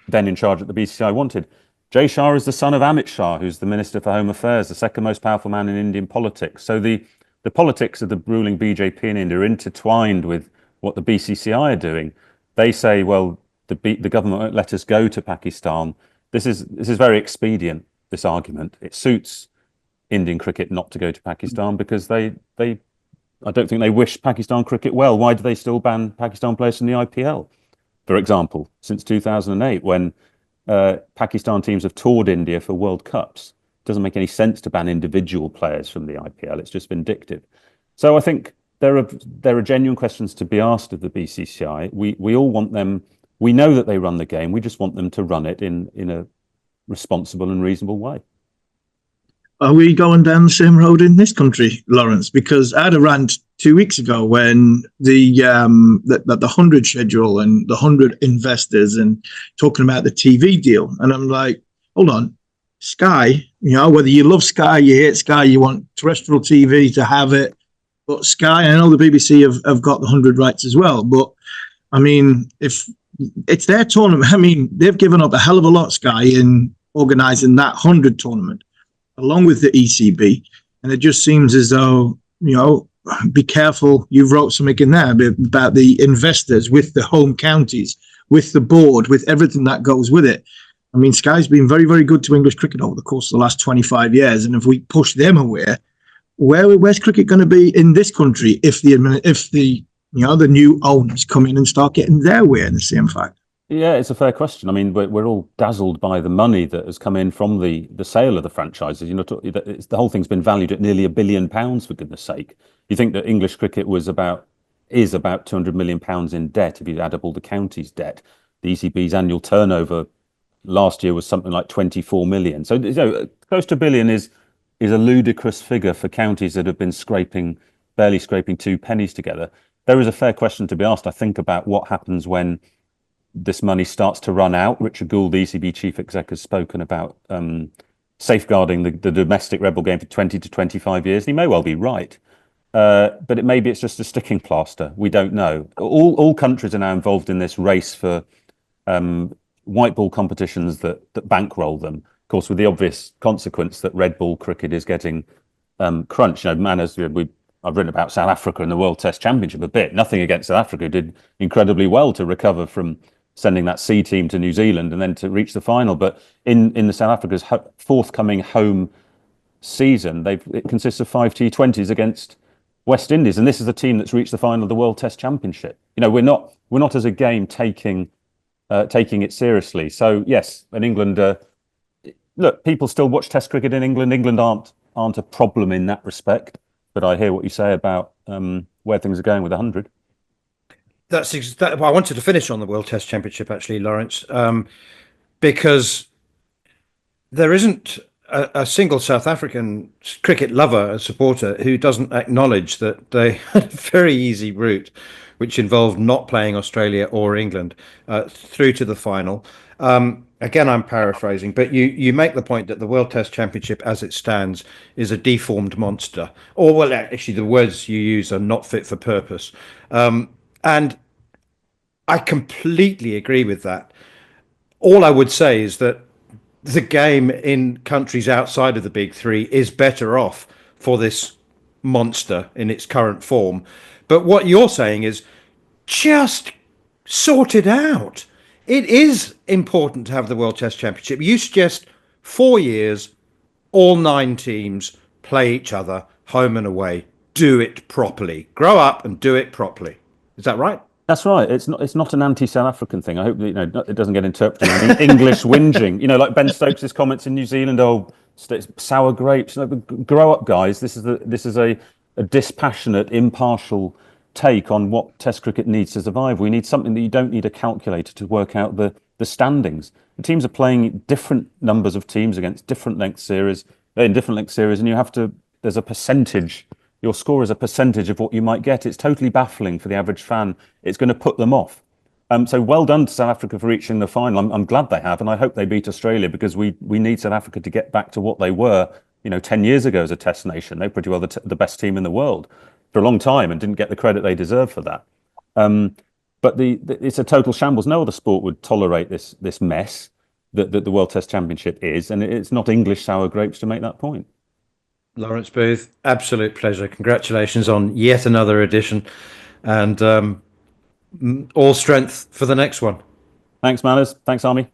[SPEAKER 4] then in charge at the BCCI, wanted. Jay Shah is the son of Amit Shah, who's the Minister for Home Affairs, the second most powerful man in Indian politics. So the politics of the ruling BJP in India are intertwined with what the BCCI are doing. They say, well, the government won't let us go to Pakistan. This is very expedient, this argument. It suits Indian cricket not to go to Pakistan because I don't think they wish Pakistan cricket well. Why do they still ban Pakistan players from the IPL, for example, since 2008, when Pakistan teams have toured India for World Cups? It doesn't make any sense to ban individual players from the IPL. It's just vindictive. So I think there are genuine questions to be asked of the BCCI. We all want them. We know that they run the game. We just want them to run it in a responsible and reasonable way.
[SPEAKER 2] Are we going down the same road in this country, Lawrence? Because I had a rant 2 weeks ago when the 100 schedule and the 100 investors and talking about the TV deal. And I'm like, hold on, Sky, whether you love Sky, you hate Sky, you want terrestrial TV to have it. But Sky, I know the BBC have got the 100 rights as well. But, I mean, if it's their tournament, I mean, they've given up a hell of a lot, Sky, in organising that 100 tournament, along with the ECB. And it just seems as though, be careful. You've wrote something in there about the investors with the home counties, with the board, with everything that goes with it. I mean, Sky's been very, very good to English cricket over the course of the last 25 years. And if we push them away, where's cricket going to be in this country if the new owners come in and start getting their way in the same fact?
[SPEAKER 4] Yeah, it's a fair question. I mean, we're all dazzled by the money that has come in from the sale of the franchises. The whole thing's been valued at nearly £1 billion, for goodness sake. You think that English cricket is about £200 million in debt if you add up all the counties' debt. The ECB's annual turnover last year was something like 24 million. So close to £1 billion is a ludicrous figure for counties that have been barely scraping 2 pennies together. There is a fair question to be asked, I think, about what happens when this money starts to run out. Richard Gould, the ECB chief exec, has spoken about safeguarding the domestic rebel game for 20 to 25 years. He may well be right, but maybe it's just a sticking plaster. We don't know. All countries are now involved in this race for white ball competitions that bankroll them. Of course, with the obvious consequence that red ball cricket is getting crunched. I've written about South Africa and the World Test Championship a bit. Nothing against South Africa. Did incredibly well to recover from sending that C team to New Zealand and then to reach the final. But in the South Africa's forthcoming home season, it consists of 5 T20s against West Indies, and this is the team that's reached the final of the World Test Championship. We're not as a game taking it seriously. So yes, in England, look, people still watch Test cricket in England. England aren't a problem in that respect. But I hear what you say about where things are going with 100.
[SPEAKER 1] I wanted to finish on the World Test Championship, actually, Lawrence, because there isn't a single South African cricket lover, a supporter, who doesn't acknowledge that they had a very easy route, which involved not playing Australia or England through to the final. Again, I'm paraphrasing, but you make the point that the World Test Championship, as it stands, is a deformed monster. Or, well, actually, the words you use are not fit for purpose. And I completely agree with that. All I would say is that the game in countries outside of the big three is better off for this monster in its current form. But what you're saying is just sort it out. It is important to have the World Test Championship. You suggest 4 years, all 9 teams play each other home and away. Do it properly. Grow up and do it properly. Is that right?
[SPEAKER 4] That's right. It's not an anti-South African thing. I hope that, it doesn't get interpreted as English whinging. Like Ben Stokes' comments in New Zealand. Oh, sour grapes. Grow up, guys. This is a dispassionate, impartial take on what Test cricket needs to survive. We need something that you don't need a calculator to work out the standings. The teams are playing different numbers of teams against different length series, and you have to. There's a percentage. Your score is a percentage of what you might get. It's totally baffling for the average fan. It's going to put them off. So well done to South Africa for reaching the final. I'm glad they have, and I hope they beat Australia, because we need South Africa to get back to what they were, 10 years ago as a Test nation. They're pretty well the best team in the world for a long time and didn't get the credit they deserve for that. But it's a total shambles. No other sport would tolerate this mess that the World Test Championship is, and it's not English sour grapes to make that point.
[SPEAKER 1] Lawrence Booth, absolute pleasure. Congratulations on yet another edition. And all strength for the next one.
[SPEAKER 4] Thanks, Manners. Thanks, Army.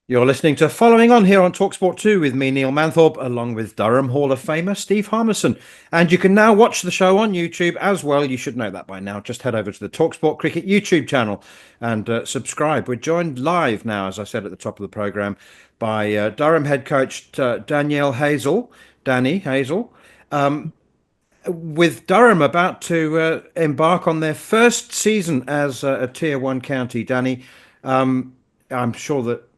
[SPEAKER 1] You're listening to Following On here on talkSPORT 2 with me, Neil Manthorp, along with Durham Hall of Famer Steve Harmison. And you can now watch the show on YouTube as well. You should know that by now. Just head over to the talkSPORT Cricket YouTube channel and subscribe. We're joined live now, as I said at the top of the programme, by Durham head coach Dani Hazel. With Durham about to embark on their first season as a Tier 1 county, Dani, I'm sure that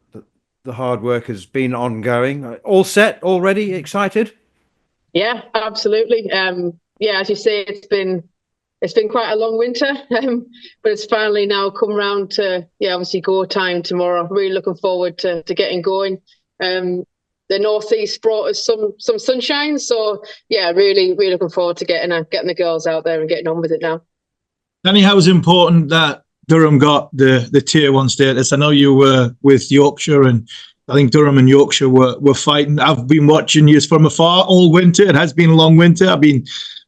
[SPEAKER 1] the hard work has been ongoing. All set already? Excited?
[SPEAKER 5] Yeah, absolutely. Yeah, as you say, it's been quite a long winter, but it's finally now come around to obviously go time tomorrow. Really looking forward to getting going. The northeast brought us some sunshine, so yeah, really looking forward to getting the girls out there and getting on with it now.
[SPEAKER 2] Dani, how was important that Durham got the Tier 1 status? I know you were with Yorkshire, and I think Durham and Yorkshire were fighting. I've been watching you from afar all winter. It has been a long winter. I'm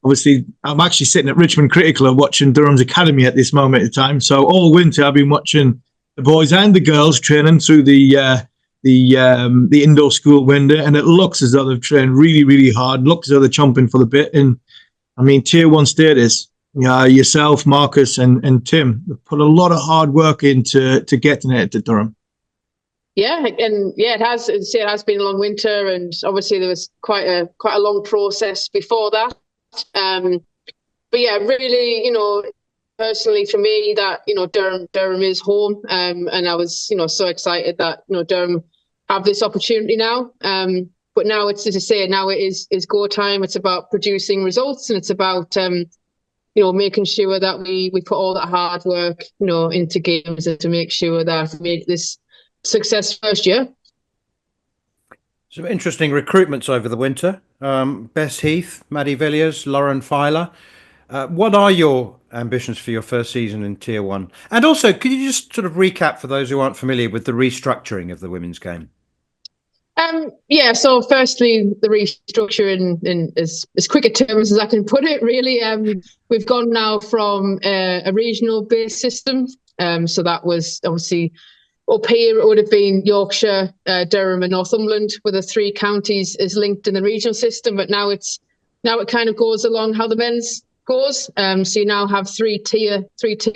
[SPEAKER 2] actually sitting at Richmond Cricket Club watching Durham's academy at this moment in time. So all winter I've been watching the boys and the girls training through the indoor school window, and it looks as though they've trained really, really hard. Looks as though they're chomping for the bit. And I mean, Tier 1 status. Yourself, Marcus, and Tim put a lot of hard work into getting it to Durham.
[SPEAKER 5] Yeah, and yeah, it has been a long winter, and obviously there was quite a long process before that. But yeah, really, personally for me, that Durham is home, and I was so excited that Durham have this opportunity now. But now it's, as I say, now it is go time. It's about producing results, and it's about making sure that we put all that hard work, into games and to make sure that we make this success first year.
[SPEAKER 1] Some interesting recruitments over the winter. Bess Heath, Maddie Villiers, Lauren Filer. What are your ambitions for your first season in Tier 1? And also, could you just sort of recap for those who aren't familiar with the restructuring of the women's game?
[SPEAKER 5] So firstly, the restructure in as quick a terms as I can put it, really. We've gone now from a regional based system. So that was obviously up here, it would have been Yorkshire, Durham and Northumberland, with the 3 counties is linked in the regional system. But now it kind of goes along how the men's goes. So you now have three tier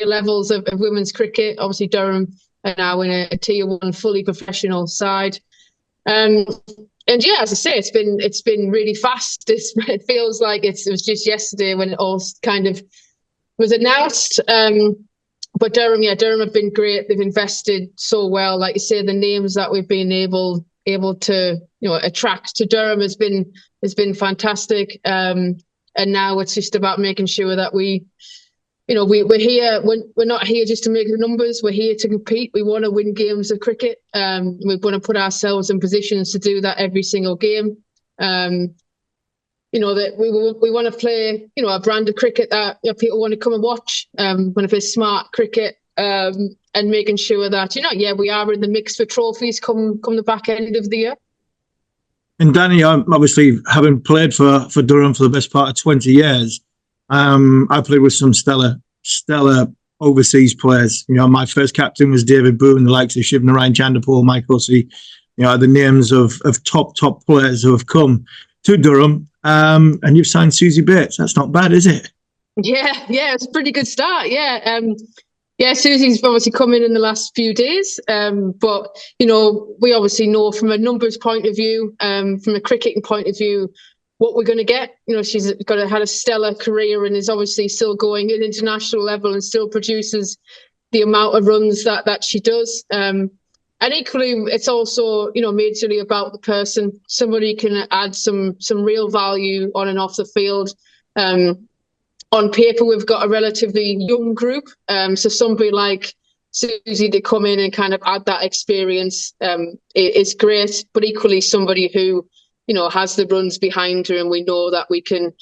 [SPEAKER 5] levels of women's cricket. Obviously Durham are now in a Tier 1 fully professional side. And yeah, as I say, it's been really fast. It feels like it was just yesterday when it all kind of was announced. But Durham have been great. They've invested so well. Like you say, the names that we've been able to attract to Durham has been fantastic. And now it's just about making sure that we're here. We're not here just to make the numbers. We're here to compete. We want to win games of cricket. We want to put ourselves in positions to do that every single game. That we want to play, a brand of cricket that people want to come and watch. Want to play smart cricket, and making sure that we are in the mix for trophies come the back end of the year.
[SPEAKER 2] And Dani, obviously having played for Durham for the best part of 20 years. I played with some stellar overseas players. My first captain was David Boone, the likes of Shivnarine Chanderpaul, Mike Hussey. The names of top players who have come to Durham. And you've signed Susie Bates. That's not bad, is it?
[SPEAKER 5] Yeah, it's a pretty good start. Yeah, Susie's obviously come in the last few days. But we obviously know from a numbers point of view, from a cricketing point of view, what we're going to get. She's had a stellar career and is obviously still going at international level and still produces the amount of runs that she does. And equally, it's also, majorly about the person. Somebody can add some real value on and off the field. On paper, we've got a relatively young group. So somebody like Susie to come in and kind of add that experience is great. But equally, somebody who has the runs behind her, and we know that we can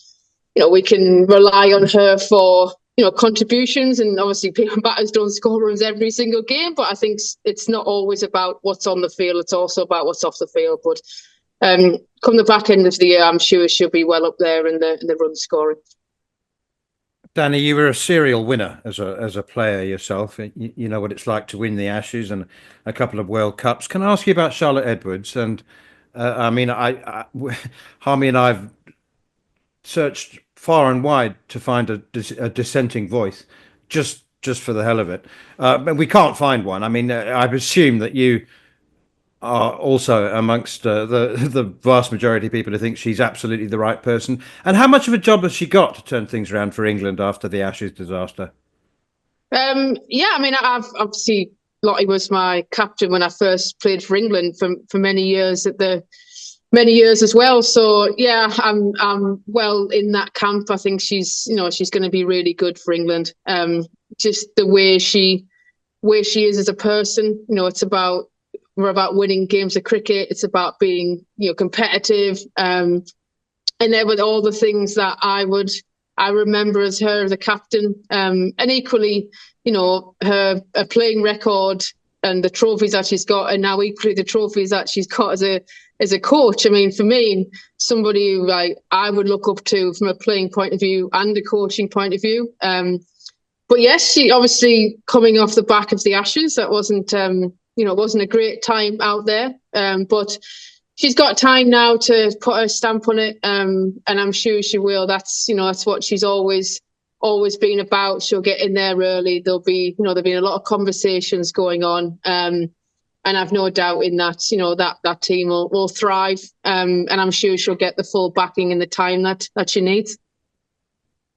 [SPEAKER 5] rely on her for contributions. And obviously batters don't score runs every single game, but I think it's not always about what's on the field, it's also about what's off the field. But come the back end of the year, I'm sure she'll be well up there in the run scoring.
[SPEAKER 1] Dani, you were a serial winner as a player yourself. You know what it's like to win the Ashes and a couple of World Cups. Can I ask you about Charlotte Edwards? And I mean, Harmy and I've searched far and wide to find a dissenting voice, just for the hell of it. But we can't find one. I mean, I assume that you are also amongst the vast majority of people who think she's absolutely the right person. And how much of a job has she got to turn things around for England after the Ashes disaster?
[SPEAKER 5] Yeah, I mean, I've obviously, Lottie was my captain when I first played for England for many years as well. So yeah, I'm well in that camp. I think she's going to be really good for England. Just the way she is as a person. We're about winning games of cricket. It's about being, competitive. And there were all the things that I remember as her as a captain. And equally, her playing record and the trophies that she's got, and now equally the trophies that she's got as a coach. I mean, for me, somebody who I would look up to from a playing point of view and a coaching point of view. But yes, she obviously coming off the back of the Ashes, that wasn't a great time out there. But she's got time now to put her stamp on it, and I'm sure she will. That's what she's always been about. She'll get in there early. There'll be a lot of conversations going on, and I've no doubt in that that team will thrive, and I'm sure she'll get the full backing and the time that she needs.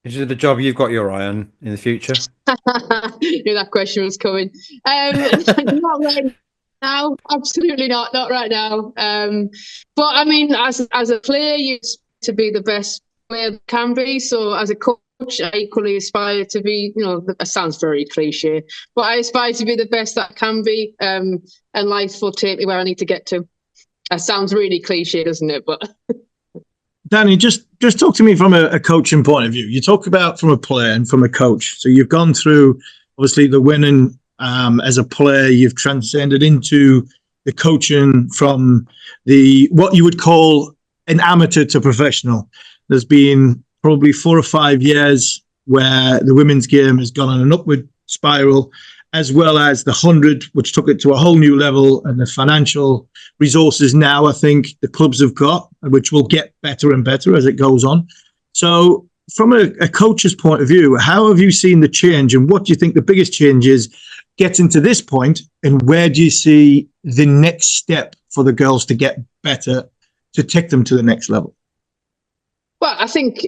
[SPEAKER 1] Is it a job you've got your eye on in the future?
[SPEAKER 5] Knew that question was coming. Not right now, absolutely not right now. But I mean, as a player, you to be the best player that can be. So as a coach, I equally aspire to be. It sounds very cliche, but I aspire to be the best that I can be. And life will take me where I need to get to. That sounds really cliche, doesn't it? But
[SPEAKER 2] Dani, just talk to me from a coaching point of view. You talk about from a player and from a coach. So you've gone through, obviously, the winning as a player. You've transcended into the coaching from what you would call an amateur to professional. There's been probably 4 or 5 years where the women's game has gone on an upward spiral, as well as the 100, which took it to a whole new level, and the financial resources now I think the clubs have got, which will get better and better as it goes on. So from a coach's point of view, how have you seen the change, and what do you think the biggest change is getting to this point, and where do you see the next step for the girls to get better, to take them to the next level?
[SPEAKER 5] Well, I think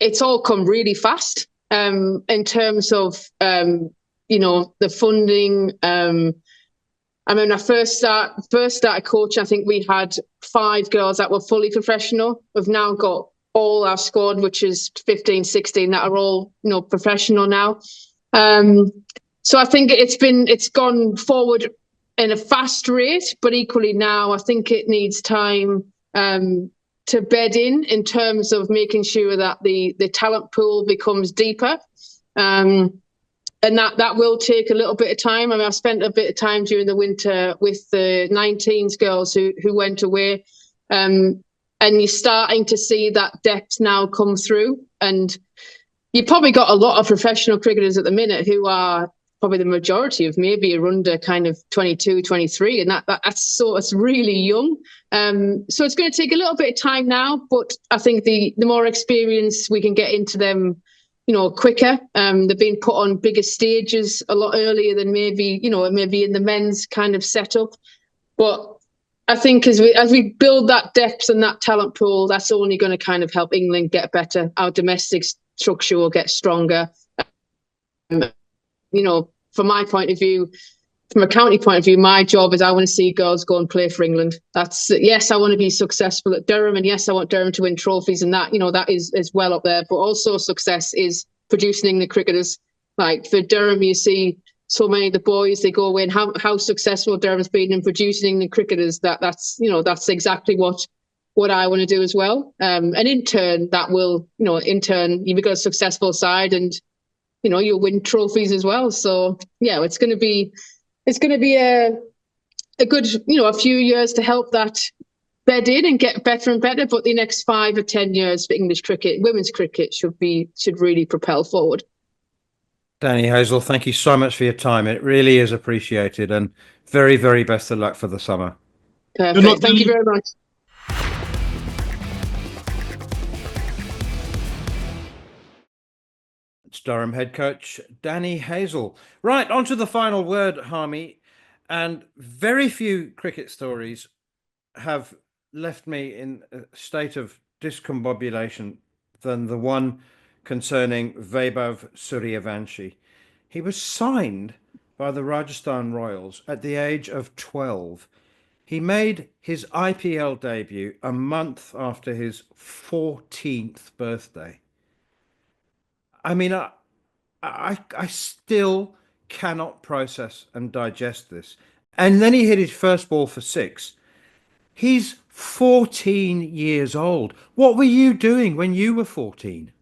[SPEAKER 5] it's all come really fast in terms of the funding. I mean, I first started coaching, I think we had 5 girls that were fully professional. We've now got all our squad, which is 15, 16, that are all, professional now. So I think it's gone forward in a fast rate, but equally now I think it needs time to bed in terms of making sure that the talent pool becomes deeper. And that will take a little bit of time. I mean, I spent a bit of time during the winter with the 19s girls who went away. And you're starting to see that depth now come through. And you've probably got a lot of professional cricketers at the minute who are probably the majority of maybe are under kind of 22, 23. And it's really young. So it's going to take a little bit of time now. But I think the more experience we can get into them, quicker. They've been put on bigger stages a lot earlier than maybe in the men's kind of setup. But I think as we build that depth and that talent pool, that's only going to kind of help England get better. Our domestic structure will get stronger. From my point of view, from a county point of view, my job is I want to see girls go and play for England. Yes, I want to be successful at Durham, and yes, I want Durham to win trophies, and that that is well up there. But also success is producing the cricketers. Like for Durham, you see so many of the boys, they go away, and how successful Durham's been in producing the cricketers. That's exactly what I want to do as well. And in turn, that will you become a successful side, and you'll win trophies as well. So yeah, it's going to be a good, a few years to help that bed in and get better and better. But the next 5 or 10 years for English cricket, women's cricket should really propel forward.
[SPEAKER 1] Dani Hazel, thank you so much for your time. It really is appreciated, and very, very best of luck for the summer.
[SPEAKER 5] Perfect. Thank you very much.
[SPEAKER 1] It's Durham head coach Dani Hazel. Right, on to the final word, Harmy. And very few cricket stories have left me in a state of discombobulation than the one concerning Vav Suryavanchi. He was signed by the Rajasthan Royals at the age of 12. He made his IPL debut a month after his 14th birthday. I mean, I still cannot process and digest this. And then he hit his first ball for 6. He's 14 years old. What were you doing when you were 14?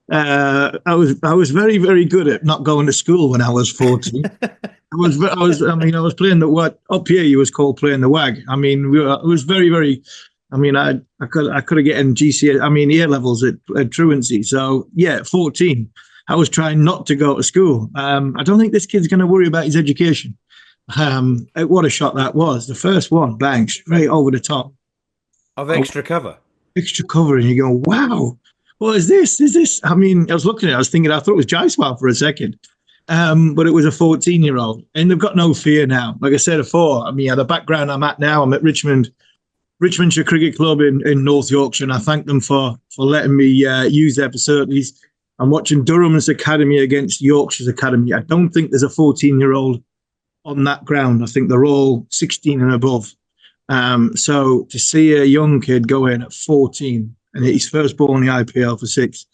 [SPEAKER 2] I was very, very good at not going to school when I was 14. I was playing what up here you was called playing the wag. I mean, it was very, very. I mean, I could have gotten GCSE. I mean, year levels at truancy. So yeah, at 14, I was trying not to go to school. I don't think this kid's going to worry about his education. What a shot that was! The first one, bang, straight over the top
[SPEAKER 1] of extra cover.
[SPEAKER 2] Extra cover, and you go, wow. What is this? Is this? I mean, I was looking at it, I was thinking, I thought it was Jaiswal for a second. But it was a 14-year-old. And they've got no fear now. Like I said before, I mean, the background I'm at now, I'm at Richmondshire Cricket Club in North Yorkshire, and I thank them for letting me use their facilities. I'm watching Durham's academy against Yorkshire's academy. I don't think there's a 14-year-old on that ground. I think they're all 16 and above. So to see a young kid go in at 14 and hit his first ball in the IPL for 6, I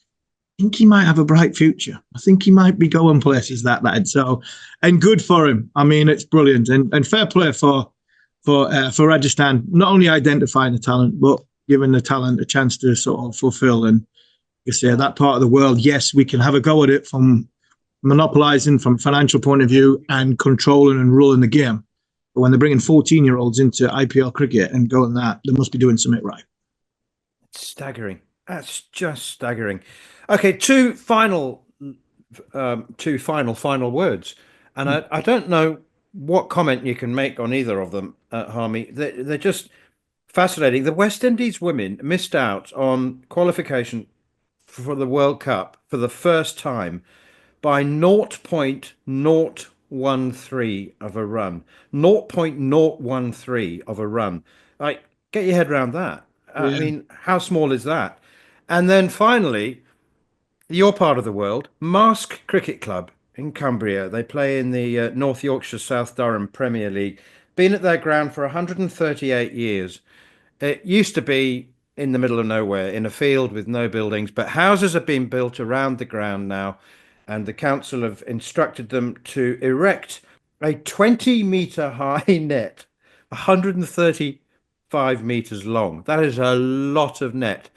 [SPEAKER 2] think he might have a bright future. I think he might be going places, that lad. So, and good for him. I mean, it's brilliant, and fair play for Rajasthan, not only identifying the talent, but giving the talent a chance to sort of fulfill. And you say that part of the world, yes, we can have a go at it from monopolising from a financial point of view and controlling and ruling the game. But when they're bringing 14-year-olds into IPL cricket and going that, they must be doing something right.
[SPEAKER 1] It's staggering. That's just staggering. Okay, two final words, and I don't know what comment you can make on either of them, Harmy. They're just fascinating. The West Indies women missed out on qualification for the World Cup for the first time by 0.013 of a run. 0.013 of a run. Like, get your head around that.
[SPEAKER 2] Yeah.
[SPEAKER 1] I mean, how small is that? And then finally, your part of the world, Marske Cricket Club in Cumbria. They play in the North Yorkshire South Durham Premier League. Been at their ground for 138 years. It used to be in the middle of nowhere, in a field with no buildings, but houses have been built around the ground now, and the council have instructed them to erect a 20-metre high net, 135 metres long. That is a lot of net,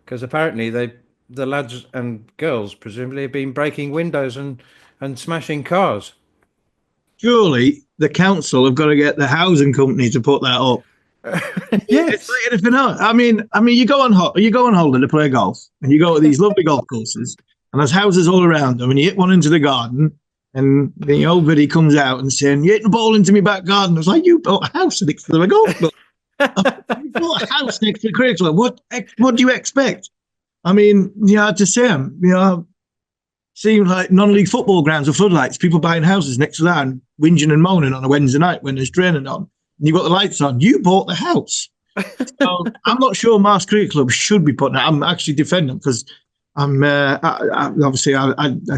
[SPEAKER 1] because apparently the lads and girls presumably have been breaking windows and smashing cars.
[SPEAKER 2] Surely the council have got to get the housing company to put that up.
[SPEAKER 1] Yes.
[SPEAKER 2] It's like anything else. I mean, you go on holiday to play golf, and you go to these lovely golf courses, and there's houses all around them, and you hit one into the garden, and the old biddy comes out and saying, "You hit the ball into my back garden." I was like, "You built a house next to the golf club. You built a house next to the cricket club. What do you expect?" I mean, to say them, seems like non-league football grounds with floodlights, people buying houses next to that and whinging and moaning on a Wednesday night when there's draining on, and you've got the lights on. You bought the house. So I'm not sure Marske Cricket Club should be putting it. I'm actually defending because I'm obviously I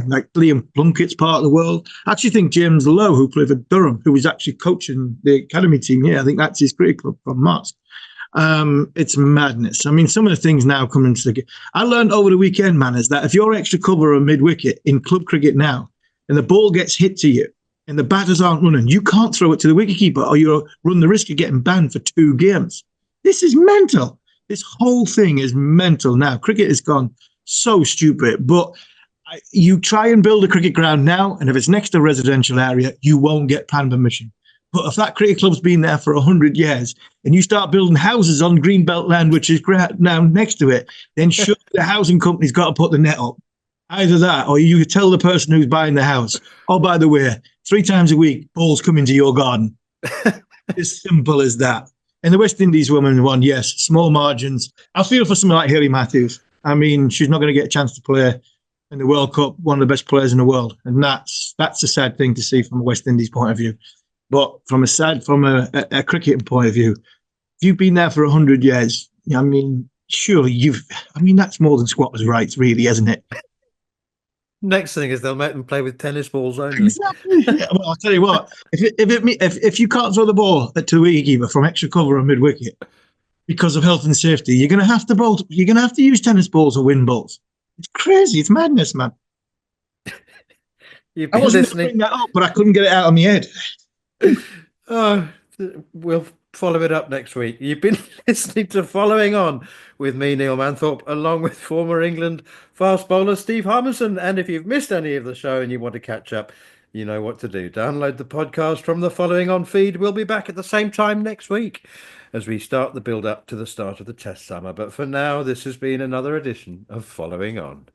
[SPEAKER 2] like Liam Plunkett's part of the world. I actually think James Lowe, who played for Durham, who was actually coaching the academy team here, I think that's his cricket club from Marske. It's madness. I mean, some of the things now coming into the game. I learned over the weekend, man, is that if you're extra cover or mid-wicket in club cricket now, and the ball gets hit to you, and the batters aren't running, you can't throw it to the wicketkeeper, or you run the risk of getting banned for 2 games. This is mental. This whole thing is mental now. Cricket has gone so stupid. But you try and build a cricket ground now, and if it's next to a residential area, you won't get plan permission. But if that cricket club's been there for 100 years and you start building houses on greenbelt land, which is now next to it, then surely the housing company's got to put the net up. Either that, or you tell the person who's buying the house, oh, by the way, 3 times a week, balls come into your garden. As simple as that. And the West Indies woman won, yes, small margins. I feel for someone like Hayley Matthews. I mean, she's not going to get a chance to play in the World Cup, one of the best players in the world. And that's a sad thing to see from a West Indies point of view. But from a cricketing point of view, if you've been there for 100 years, I mean, surely that's more than squatters' rights, really, isn't it?
[SPEAKER 1] Next thing is they'll make them play with tennis balls only.
[SPEAKER 2] Exactly. Yeah, well, I'll tell you what, if you can't throw the ball to the wicketkeeper from extra cover and mid wicket because of health and safety, you're going to have to use tennis balls or wind balls. It's crazy. It's madness, man. I wasn't going to bring that up, but I couldn't get it out of my head.
[SPEAKER 1] Oh, we'll follow it up next week. You've been listening to Following On with me, Neil Manthorp, along with former England fast bowler Steve Harmison. And if you've missed any of the show and you want to catch up, you know what to do. Download the podcast from the Following On feed. We'll be back at the same time next week as we start the build up to the start of the Test summer. But for now, this has been another edition of Following On.